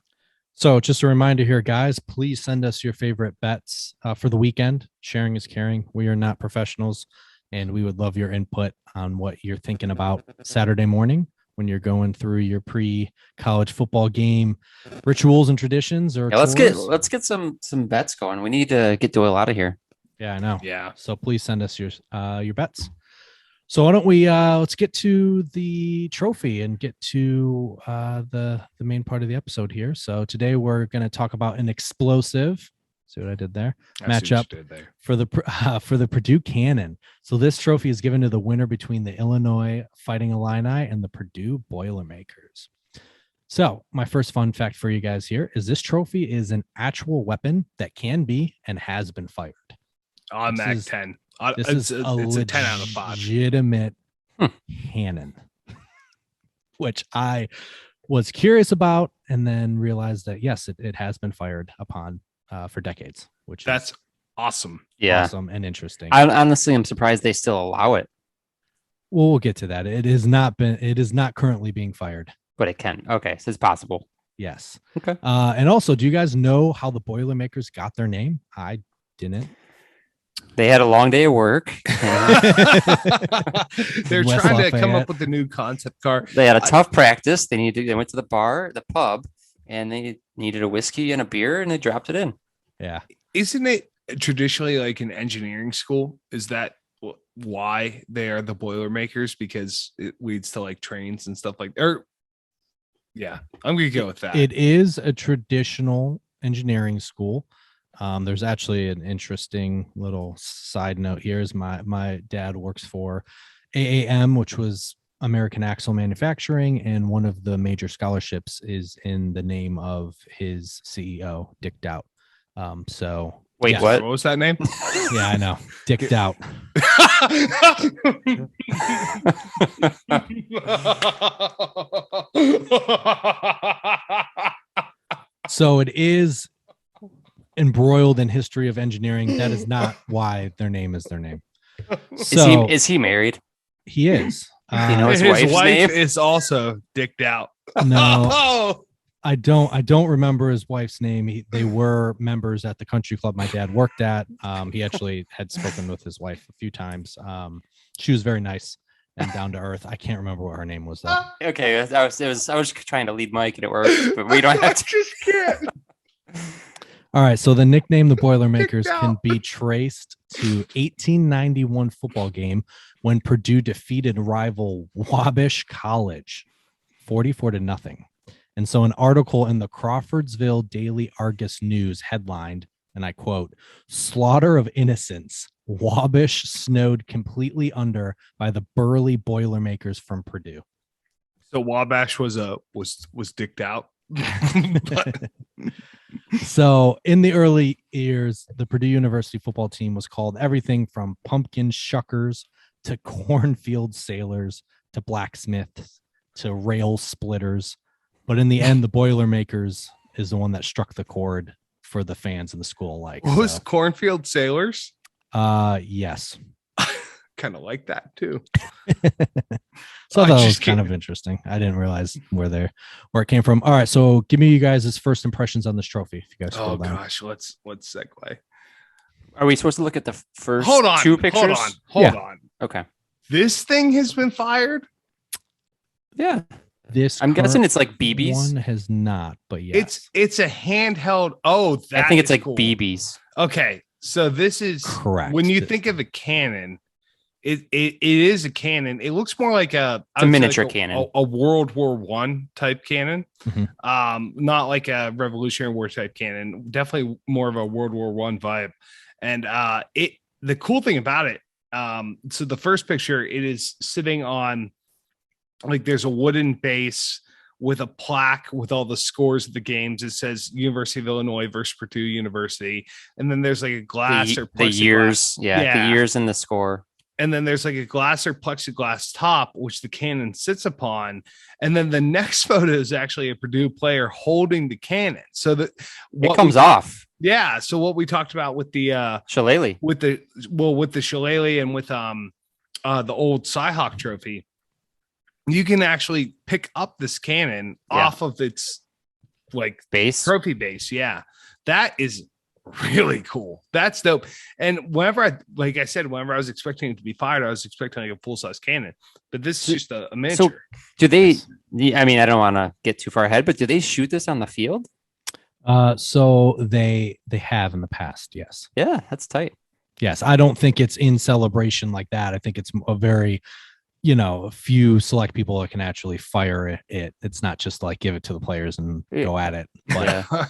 So just a reminder here, guys, please send us your favorite bets for the weekend. Sharing is caring. We are not professionals, and we would love your input on what you're thinking about Saturday morning when you're going through your pre-college football game rituals and traditions. Or let's get some bets going. We need to get Doyle out of here. Yeah, I know. Yeah. So please send us your bets. So why don't we let's get to the trophy and get to the main part of the episode here. So today we're going to talk about an explosive. See what I did there? Matchup for the Purdue Cannon. So this trophy is given to the winner between the Illinois Fighting Illini and the Purdue Boilermakers. So my first fun fact for you guys here is this trophy is an actual weapon that can be and has been fired. On Mag 10. It's a 10 out of 5. Legitimate cannon, which I was curious about, and then realized that yes, it has been fired upon for decades. That's awesome. Yeah, awesome and interesting. I'm surprised they still allow it. Well, we'll get to that. It is not currently being fired, but it can. Okay, so it's possible. Yes. Okay. And also, do you guys know how the Boilermakers got their name? I didn't. They had a long day of work. They're trying to come up with a new concept car. They had a tough practice. They went to the pub, and they needed a whiskey and a beer, and they dropped it in. Yeah. Isn't it traditionally like an engineering school? Is that why they are the Boilermakers? Because it leads to like trains and stuff like that. Yeah, I'm going to go with that. It is a traditional engineering school. There's actually an interesting little side note here. Is my dad works for AAM, which was American Axle Manufacturing, and one of the major scholarships is in the name of his CEO, Dick Doubt. So Wait, yes. what? What was that name? Yeah, I know. Dick Doubt. So it is embroiled in history of engineering. That is not why their name is their name. So Is he married? he is. You know his His wife's wife name? is also dicked out. No, Oh, I don't remember his wife's name. They were members at the country club my dad worked at. He actually had spoken with his wife a few times. She was very nice and down to earth. I can't remember what her name was though. Okay, I was trying to lead Mike and it worked, but we don't have to. just can't. All right, so the nickname the Boilermakers Kicked can out. be traced to 1891 football game when Purdue defeated rival Wabash College 44-0. And so an article in the Crawfordsville Daily Argus News headlined, and I quote, "Slaughter of Innocents. Wabash snowed completely under by the burly Boilermakers from Purdue." So Wabash was dicked out. But- So in the early years, the Purdue University football team was called everything from pumpkin shuckers to cornfield sailors to blacksmiths to rail splitters. But in the end, the Boilermakers is the one that struck the chord for the fans of the school alike. What was So, cornfield sailors? yes. Kind of like that too. So I'm that was just kind kidding. of interesting. I didn't realize where it came from. All right, so give me you guys' first impressions on this trophy. If you guys scroll Oh down. gosh, let's segue. Are we supposed to look at the first Hold on, two pictures? Hold on. Okay. This thing has been fired. Yeah. This I'm guessing current it's like BBs. one has not, but yes. It's a handheld. Oh, I think it's like cool. BBs. Okay, so this is Correct. When you think of a cannon, it is a cannon. It looks more like a miniature cannon. a World War I type cannon. Mhm. Not like a Revolutionary War type cannon. Definitely more of a World War I vibe. And the cool thing about it, so the first picture, it is sitting on, like, there's a wooden base with a plaque with all the scores of the games. It says University of Illinois versus Purdue University. And then there's like a glass or The plexiglass. years. Yeah, Yeah. the years and the score. And then there's like a glass or plexiglass top, which the cannon sits upon. And then the next photo is actually a Purdue player holding the cannon. So that It comes off. Yeah. So what we talked about with the Shillelagh. with the shillelagh and with the old Cyhawk trophy, you can actually pick up this cannon off of its like Base. trophy base. Yeah. That is really cool. That's dope. And whenever I was expecting it to be fired, I was expecting like a full-size cannon, but this is just a miniature. Do they, I mean, I don't want to get too far ahead, but do they shoot this on the field? So they have in the past, yes. Yeah, that's tight. Yes, I don't think it's in celebration like that. I think it's a very, a few select people that can actually fire it. It's not just like give it to the players and go at it. But, Yeah.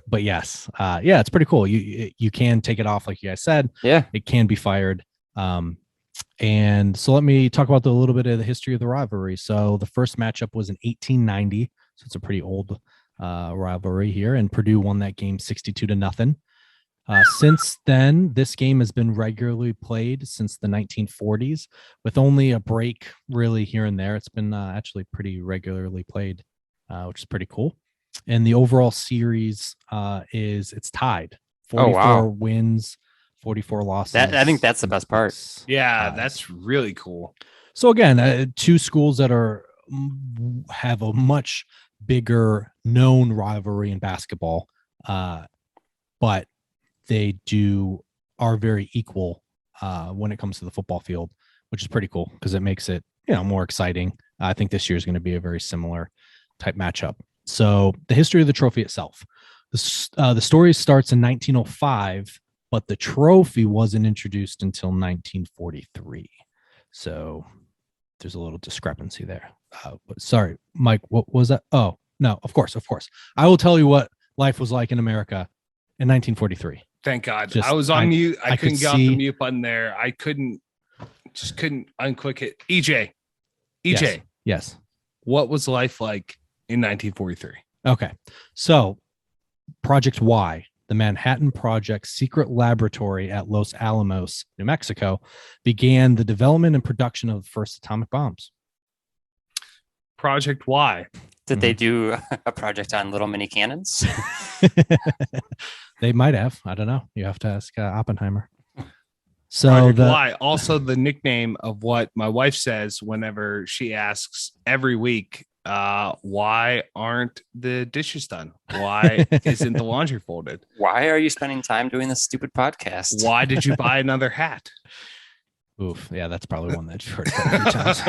but yes, it's pretty cool. You can take it off, like you guys said. Yeah. It can be fired. And so let me talk about a little bit of the history of the rivalry. So the first matchup was in 1890. So it's a pretty old rivalry here, and Purdue won that game 62-0. Since then, this game has been regularly played since the 1940s, with only a break really here and there. It's been actually pretty regularly played, which is pretty cool. And the overall series it's tied. 44 wins, 44 losses. I think that's the best part. Yeah, that's really cool. So again, two schools that have a much bigger known rivalry in basketball, but they are very equal when it comes to the football field, which is pretty cool because it makes it more exciting. I think this year is going to be a very similar type matchup. So the history of the trophy itself, the story starts in 1905, but the trophy wasn't introduced until 1943. So there's a little discrepancy there. Sorry, Mike, what was that? Oh, no, of course. I will tell you what life was like in America In 1943. Thank God. Just- I was on mute. I I could couldn't get off the see- mute button there. I couldn't unclick it. EJ, Yes. what was life like in 1943? Okay. So Project Y, the Manhattan Project's secret laboratory at Los Alamos, New Mexico, began the development and production of the first atomic bombs. Project Y. Did they do a project on little mini cannons? They might have. I don't know. You have to ask Oppenheimer. So Project Y, also the nickname of what my wife says whenever she asks every week, why aren't the dishes done? Why isn't the laundry folded? Why are you spending time doing this stupid podcast? Why did you buy another hat? Oof. Yeah, that's probably one that you've heard quite a few times.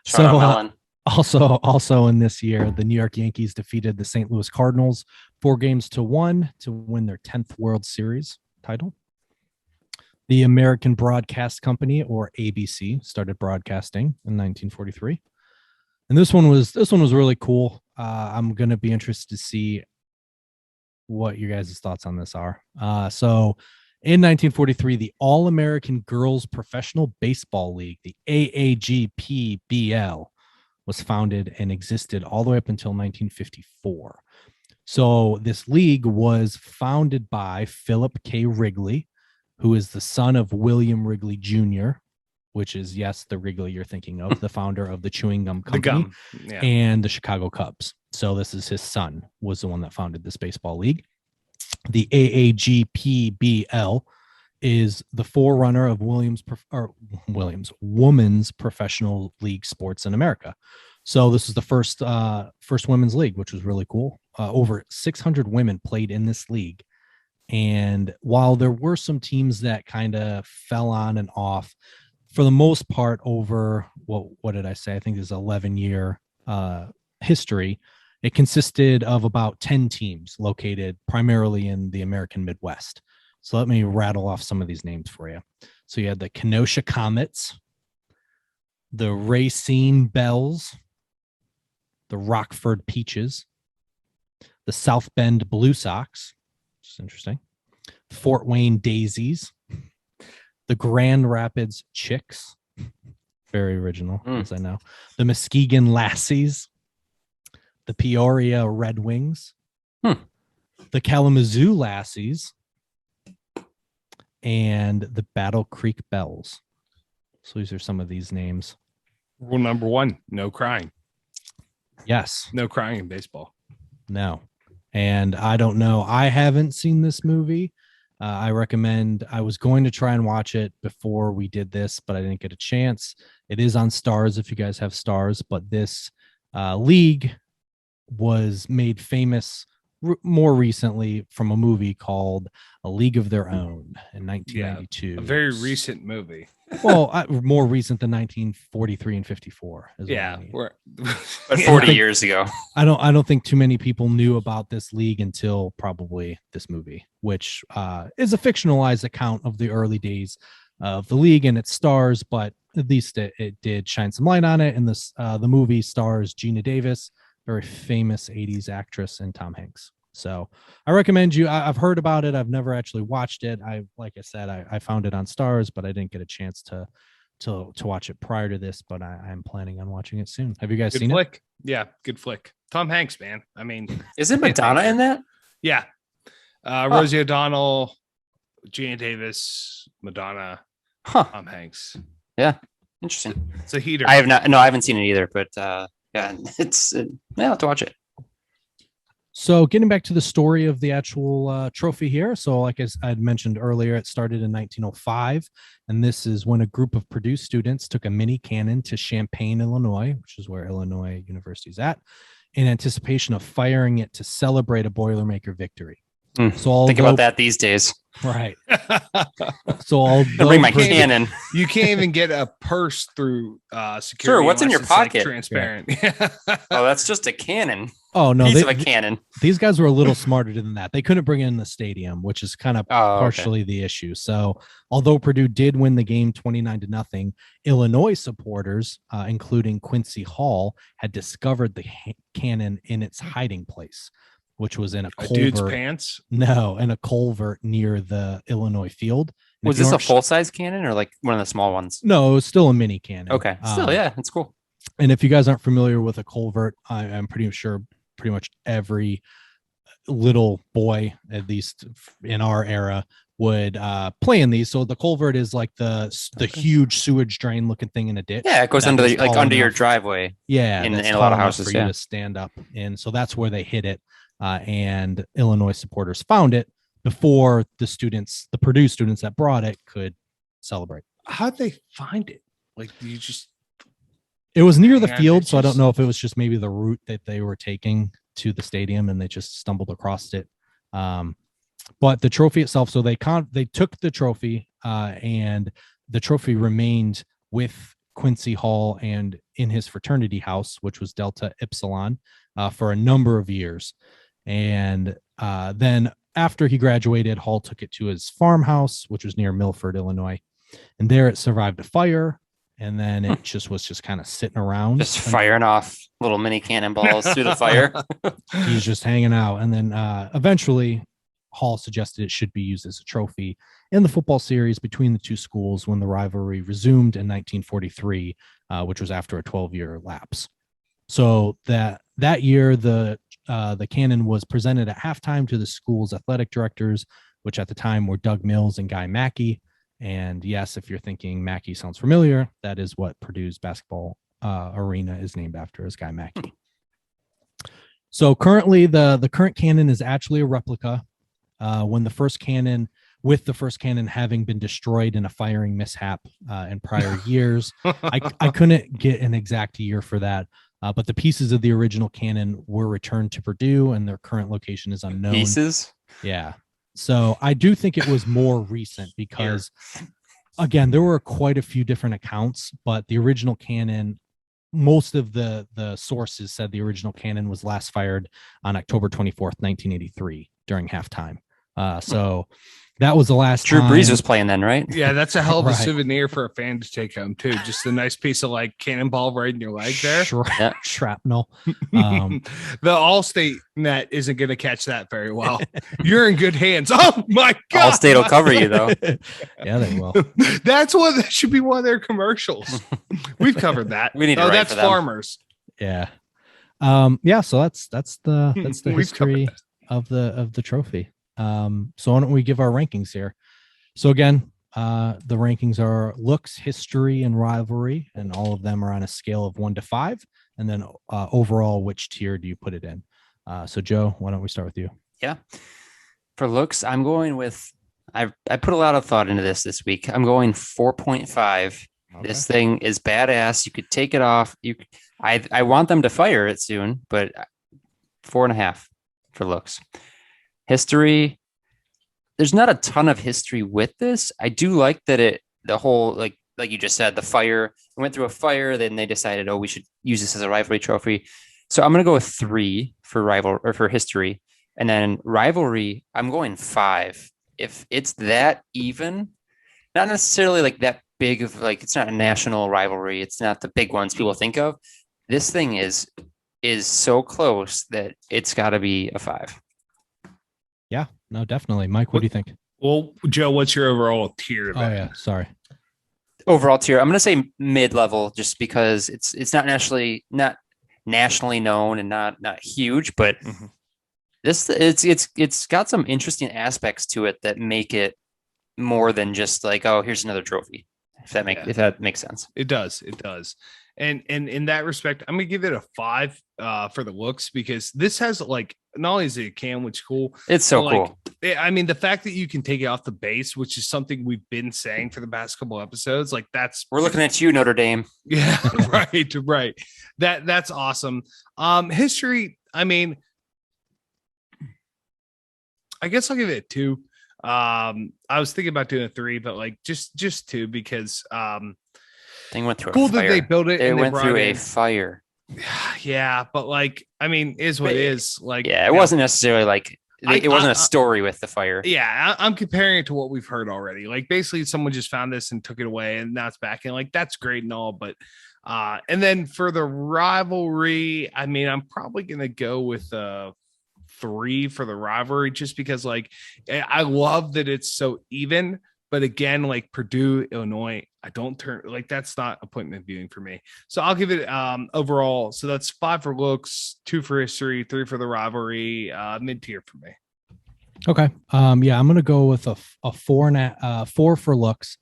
Shut up, Ellen. Also in this year, the New York Yankees defeated the St. Louis Cardinals 4-1 to win their 10th World Series title. The American Broadcast Company, or ABC, started broadcasting in 1943. And this one was really cool. I'm going to be interested to see what your guys' thoughts on this are. So in 1943, the All-American Girls Professional Baseball League, the AAGPBL, was founded and existed all the way up until 1954. So this league was founded by Philip K. Wrigley, who is the son of William Wrigley Jr., which is, yes, the Wrigley you're thinking of, the founder of the chewing gum company and the Chicago Cubs. So this is his son, was the one that founded this baseball league. The AAGPBL is the forerunner of Women's Professional League sports in America. So this is the first women's league, which was really cool. Over 600 women played in this league. And while there were some teams that kind of fell on and off, for the most part, over what did I say? I think there's 11-year history. It consisted of about 10 teams located primarily in the American Midwest. So let me rattle off some of these names for you. So you had the Kenosha Comets, the Racine Bells, the Rockford Peaches, the South Bend Blue Sox, which is interesting, Fort Wayne Daisies, the Grand Rapids Chicks, very original, as I know, the Muskegon Lassies, the Peoria Red Wings, the Kalamazoo Lassies, and the Battle Creek Bells. So these are some of these names. Rule number 1, no crying. Yes. No crying in baseball. No. And I don't know. I haven't seen this movie. I was going to try and watch it before we did this, but I didn't get a chance. It is on Stars if you guys have Stars, but this league was made famous more recently from a movie called A League of Their Own in 1992. Yeah, a very recent movie. Well, more recent than 1943 and 54. Yeah, but 40 years ago. I don't think too many people knew about this league until probably this movie, which is a fictionalized account of the early days of the league and its stars, but at least it did shine some light on it. And this the movie stars Gina Davis, very famous 80s actress, and Tom Hanks. So I recommend you. I've heard about it. I've never actually watched it. Like I said, I found it on Stars, but I didn't get a chance to watch it prior to this, but I'm planning on watching it soon. Have you guys seen it? Yeah, good flick. Tom Hanks, man. I mean, isn't Madonna in that? Yeah. Rosie O'Donnell, Gina Davis, Madonna, Tom Hanks. Yeah. Interesting. It's a heater. I haven't seen it either, but yeah, I'll have to watch it. So getting back to the story of the actual trophy here. So like as I had mentioned earlier, it started in 1905. And this is when a group of Purdue students took a mini cannon to Champaign, Illinois, which is where Illinois University is at, in anticipation of firing it to celebrate a Boilermaker victory. So think about that these days. Right. So I'll bring my cannon. You can't even get a purse through security. Sure, what's in your pocket? Like transparent. Yeah. Oh, that's just a cannon. Oh no, piece of a cannon. These guys were a little smarter than that. They couldn't bring it in the stadium, which is kind of partially the issue. So although Purdue did win the game 29-0, Illinois supporters, including Quincy Hall, had discovered the cannon in its hiding place. which was in a A dude's culvert. pants? No, in a culvert near the Illinois field. And Was this a full-size cannon or like one of the small ones? No, it was still a mini cannon. Okay. Still, yeah, that's cool. And if you guys aren't familiar with a culvert, I'm pretty sure pretty much every little boy, at least in our era, would play in these. So the culvert is like the huge sewage drain looking thing in a ditch. Yeah, it goes under your driveway. Yeah, in a lot of houses, for you to stand up in. So that's where they hit it, and Illinois supporters found it before the Purdue students that brought it could celebrate. How'd they find it? Like, you just... It was near the field, so I don't know if it was just maybe the route that they were taking to the stadium and they just stumbled across it. But the trophy itself, so they took the trophy, and the trophy remained with Quincy Hall and in his fraternity house, which was Delta Epsilon, for a number of years. And then after he graduated, Hall took it to his farmhouse, which was near Milford, Illinois. And there it survived a fire. And then it was kind of sitting around, just firing off little mini cannonballs through the fire. He's just hanging out. And then eventually Hall suggested it should be used as a trophy in the football series between the two schools when the rivalry resumed in 1943, which was after a 12-year lapse. So that year, the cannon was presented at halftime to the school's athletic directors, which at the time were Doug Mills and Guy Mackey. And yes, if you're thinking Mackey sounds familiar, that is what Purdue's basketball arena is named after, is Guy Mackey. So currently, the current cannon is actually a replica. With the first cannon having been destroyed in a firing mishap in prior years, I couldn't get an exact year for that. But the pieces of the original cannon were returned to Purdue, and their current location is unknown. Pieces? Yeah. So I do think it was more recent because, again, there were quite a few different accounts, but the original cannon, most of the sources said the original cannon was last fired on October 24th, 1983 during halftime. So that was the last Drew time. Brees was playing then, right? Yeah, that's a hell of a souvenir for a fan to take home too. Just a nice piece of like cannonball right in your leg there. Shrapnel. The Allstate net isn't going to catch that very well. You're in good hands. Oh my God. Allstate will cover you though. Yeah, they will. That should be one of their commercials. We've covered that. We need to write that's for them. farmers. Yeah. Yeah. So that's the history of the trophy. So why don't we give our rankings here? So again, the rankings are looks, history, and rivalry, and all of them are on a scale of 1 to 5. And then overall, which tier do you put it in? So Joe, why don't we start with you? Yeah. For looks, I'm going with, I put a lot of thought into this week. I'm going 4.5. Okay. This thing is badass. You could take it off. I want them to fire it soon, but 4.5 for looks. History, there's not a ton of history with this. I do like that the whole, like you just said, the fire, we went through a fire, then they decided, we should use this as a rivalry trophy. So I'm going to go with 3 for history. And then rivalry, I'm going 5. If it's that even, not necessarily like that big of like, it's not a national rivalry. It's not the big ones people think of. This thing is so close that it's got to be a 5. Yeah, no, definitely. Mike, what do you think? Well, Joe, what's your overall tier? Oh yeah, sorry. Overall tier, I'm going to say mid-level, just because it's not nationally known and not huge, but it's got some interesting aspects to it that make it more than just like, here's another trophy. If that makes sense. It does. And in that respect, I'm gonna give it a 5 for the looks, because this has like, not only is it a can, which is cool, it's so cool. I mean, the fact that you can take it off the base, which is something we've been saying for the past couple episodes, like we're looking at you, Notre Dame. Yeah, right. That's awesome. History, I mean, I guess I'll give it a 2. I was thinking about doing a 3, but like just 2, because they went through cool a fire. That they built it. They went through a fire. Yeah, but like, I mean, is what it is. Like, yeah, it wasn't necessarily like it wasn't a story with the fire. Yeah, I'm comparing it to what we've heard already. Like, basically, someone just found this and took it away, and now it's back in. Like, that's great and all, but and then for the rivalry, I mean, I'm probably gonna go with 3 3 for the rivalry, just because like I love that it's so even. But again, like Purdue, Illinois, I don't turn like that's not appointment viewing for me. So I'll give it overall. So that's 5 for looks, 2 for history, 3 for the rivalry, mid-tier for me. Okay. Yeah, I'm gonna go with a 4 for looks.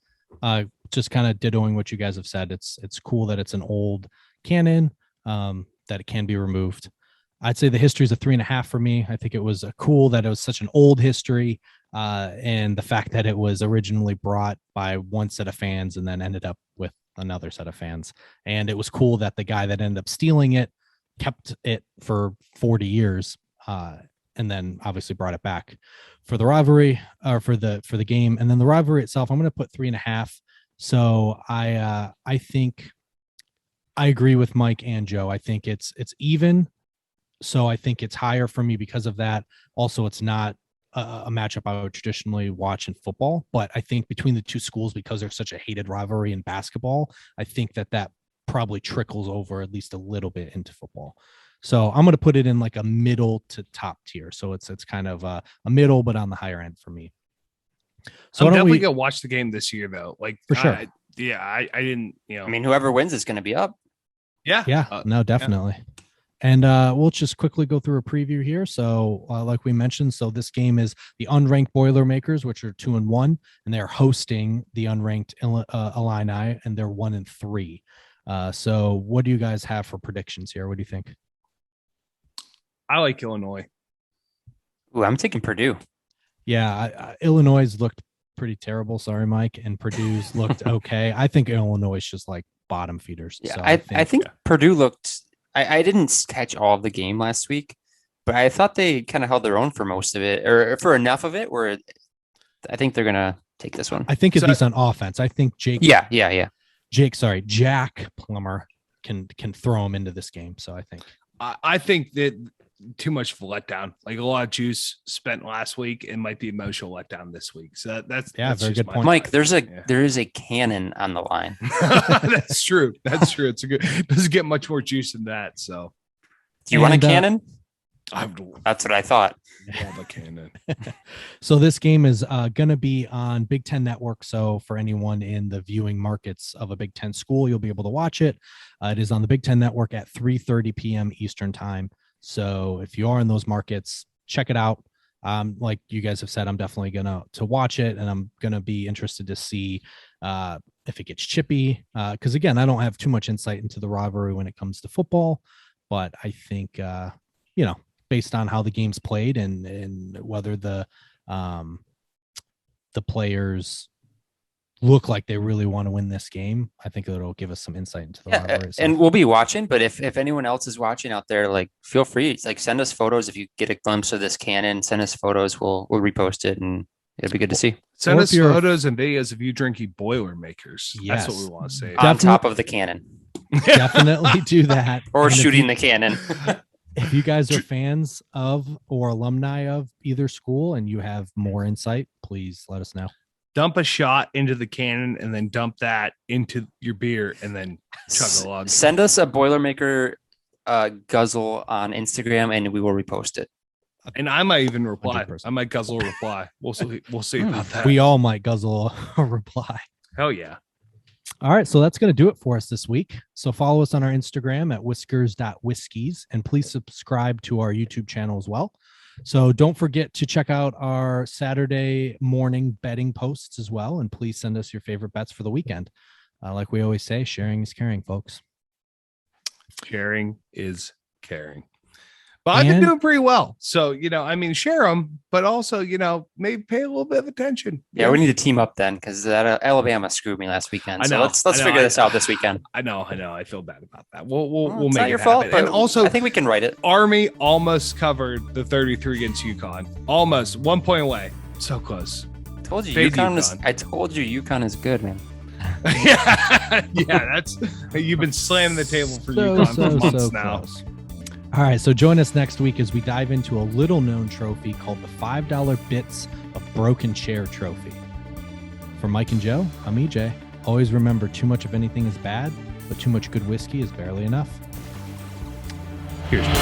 Just kind of dittoing what you guys have said. It's cool that it's an old cannon, that it can be removed. I'd say the history is a 3.5 for me. I think it was cool that it was such an old history, and the fact that it was originally brought by one set of fans and then ended up with another set of fans. And it was cool that the guy that ended up stealing it kept it for 40 years, and then obviously brought it back for the rivalry, or for the game. And then the rivalry itself, I'm going to put 3.5. So I think I agree with Mike and Joe. I think it's even. So I think it's higher for me because of that. Also, it's not a matchup I would traditionally watch in football, but I think between the two schools, because there's such a hated rivalry in basketball, I think that probably trickles over at least a little bit into football. So I'm going to put it in like a middle to top tier. So it's kind of a middle, but on the higher end for me. So I'm definitely gonna watch the game this year, though. Like for sure. I didn't. I mean, whoever wins is going to be up. Yeah. No, definitely. Yeah. And we'll just quickly go through a preview here. So like we mentioned, so this game is the unranked Boilermakers, which are 2-1, and they're hosting the unranked Illini, and they're 1-3. So what do you guys have for predictions here? What do you think? I like Illinois. Ooh, I'm taking Purdue. Yeah, Illinois looked pretty terrible. Sorry, Mike. And Purdue's looked okay. I think Illinois is just like bottom feeders. Yeah, so I think Purdue looked. I didn't catch all of the game last week, but I thought they kind of held their own for most of it, or for enough of it, where I think they're gonna take this one. I think at least on offense. I think Jake. Yeah. Jack Plummer can throw him into this game. So I think that too much of a letdown, like a lot of juice spent last week, and might be emotional letdown this week. So that's very good point. Mike, there is a cannon on the line. That's true. It's it doesn't get much more juice than that. So do you want a cannon? That's what I thought. Love a cannon. So this game is going to be on Big Ten Network. So for anyone in the viewing markets of a Big Ten school, you'll be able to watch it. It is on the Big Ten Network at 3:30 p.m. Eastern time. So if you are in those markets, check it out. Like you guys have said, I'm definitely going to watch it, and I'm going to be interested to see if it gets chippy. Because again, I don't have too much insight into the rivalry when it comes to football, but I think, based on how the game's played and whether the players look like they really want to win this game, I think it'll give us some insight into the rivalry. And we'll be watching, but if anyone else is watching out there, like feel free, like send us photos. If you get a glimpse of this cannon, send us photos. We'll repost it, and it'll be good to see. Send us photos and videos of you drinking Boilermakers. Yes. That's what we want to say. On top of the cannon. Definitely do that. Or shooting the cannon. If you guys are fans of or alumni of either school and you have more insight, please let us know. Dump a shot into the cannon and then dump that into your beer and then chug along. Send us a Boilermaker guzzle on Instagram and we will repost it. And I might even reply. 100%. I might guzzle a reply. We'll see about that. We all might guzzle a reply. Hell yeah. All right, so that's going to do it for us this week. So follow us on our Instagram at whiskers.whiskies, and please subscribe to our YouTube channel as well. So don't forget to check out our Saturday morning betting posts as well, and please send us your favorite bets for the weekend. Like we always say, sharing is caring, folks. Sharing is caring. But I've been doing pretty well. So, share them, but also, maybe pay a little bit of attention. Yeah, we need to team up then, because Alabama screwed me last weekend. So let's figure this out this weekend. I know. I feel bad about that. We'll it's make not it your happen. fault, but and also, I think we can write it. Army almost covered the 33 against UConn. Almost 1 point away. So close. I told you UConn is good, man. That's you've been slamming the table for UConn for months now. Close. All right, so join us next week as we dive into a little-known trophy called the $5 Bits of Broken Chair Trophy. For Mike and Joe, I'm EJ. Always remember, too much of anything is bad, but too much good whiskey is barely enough. Here's what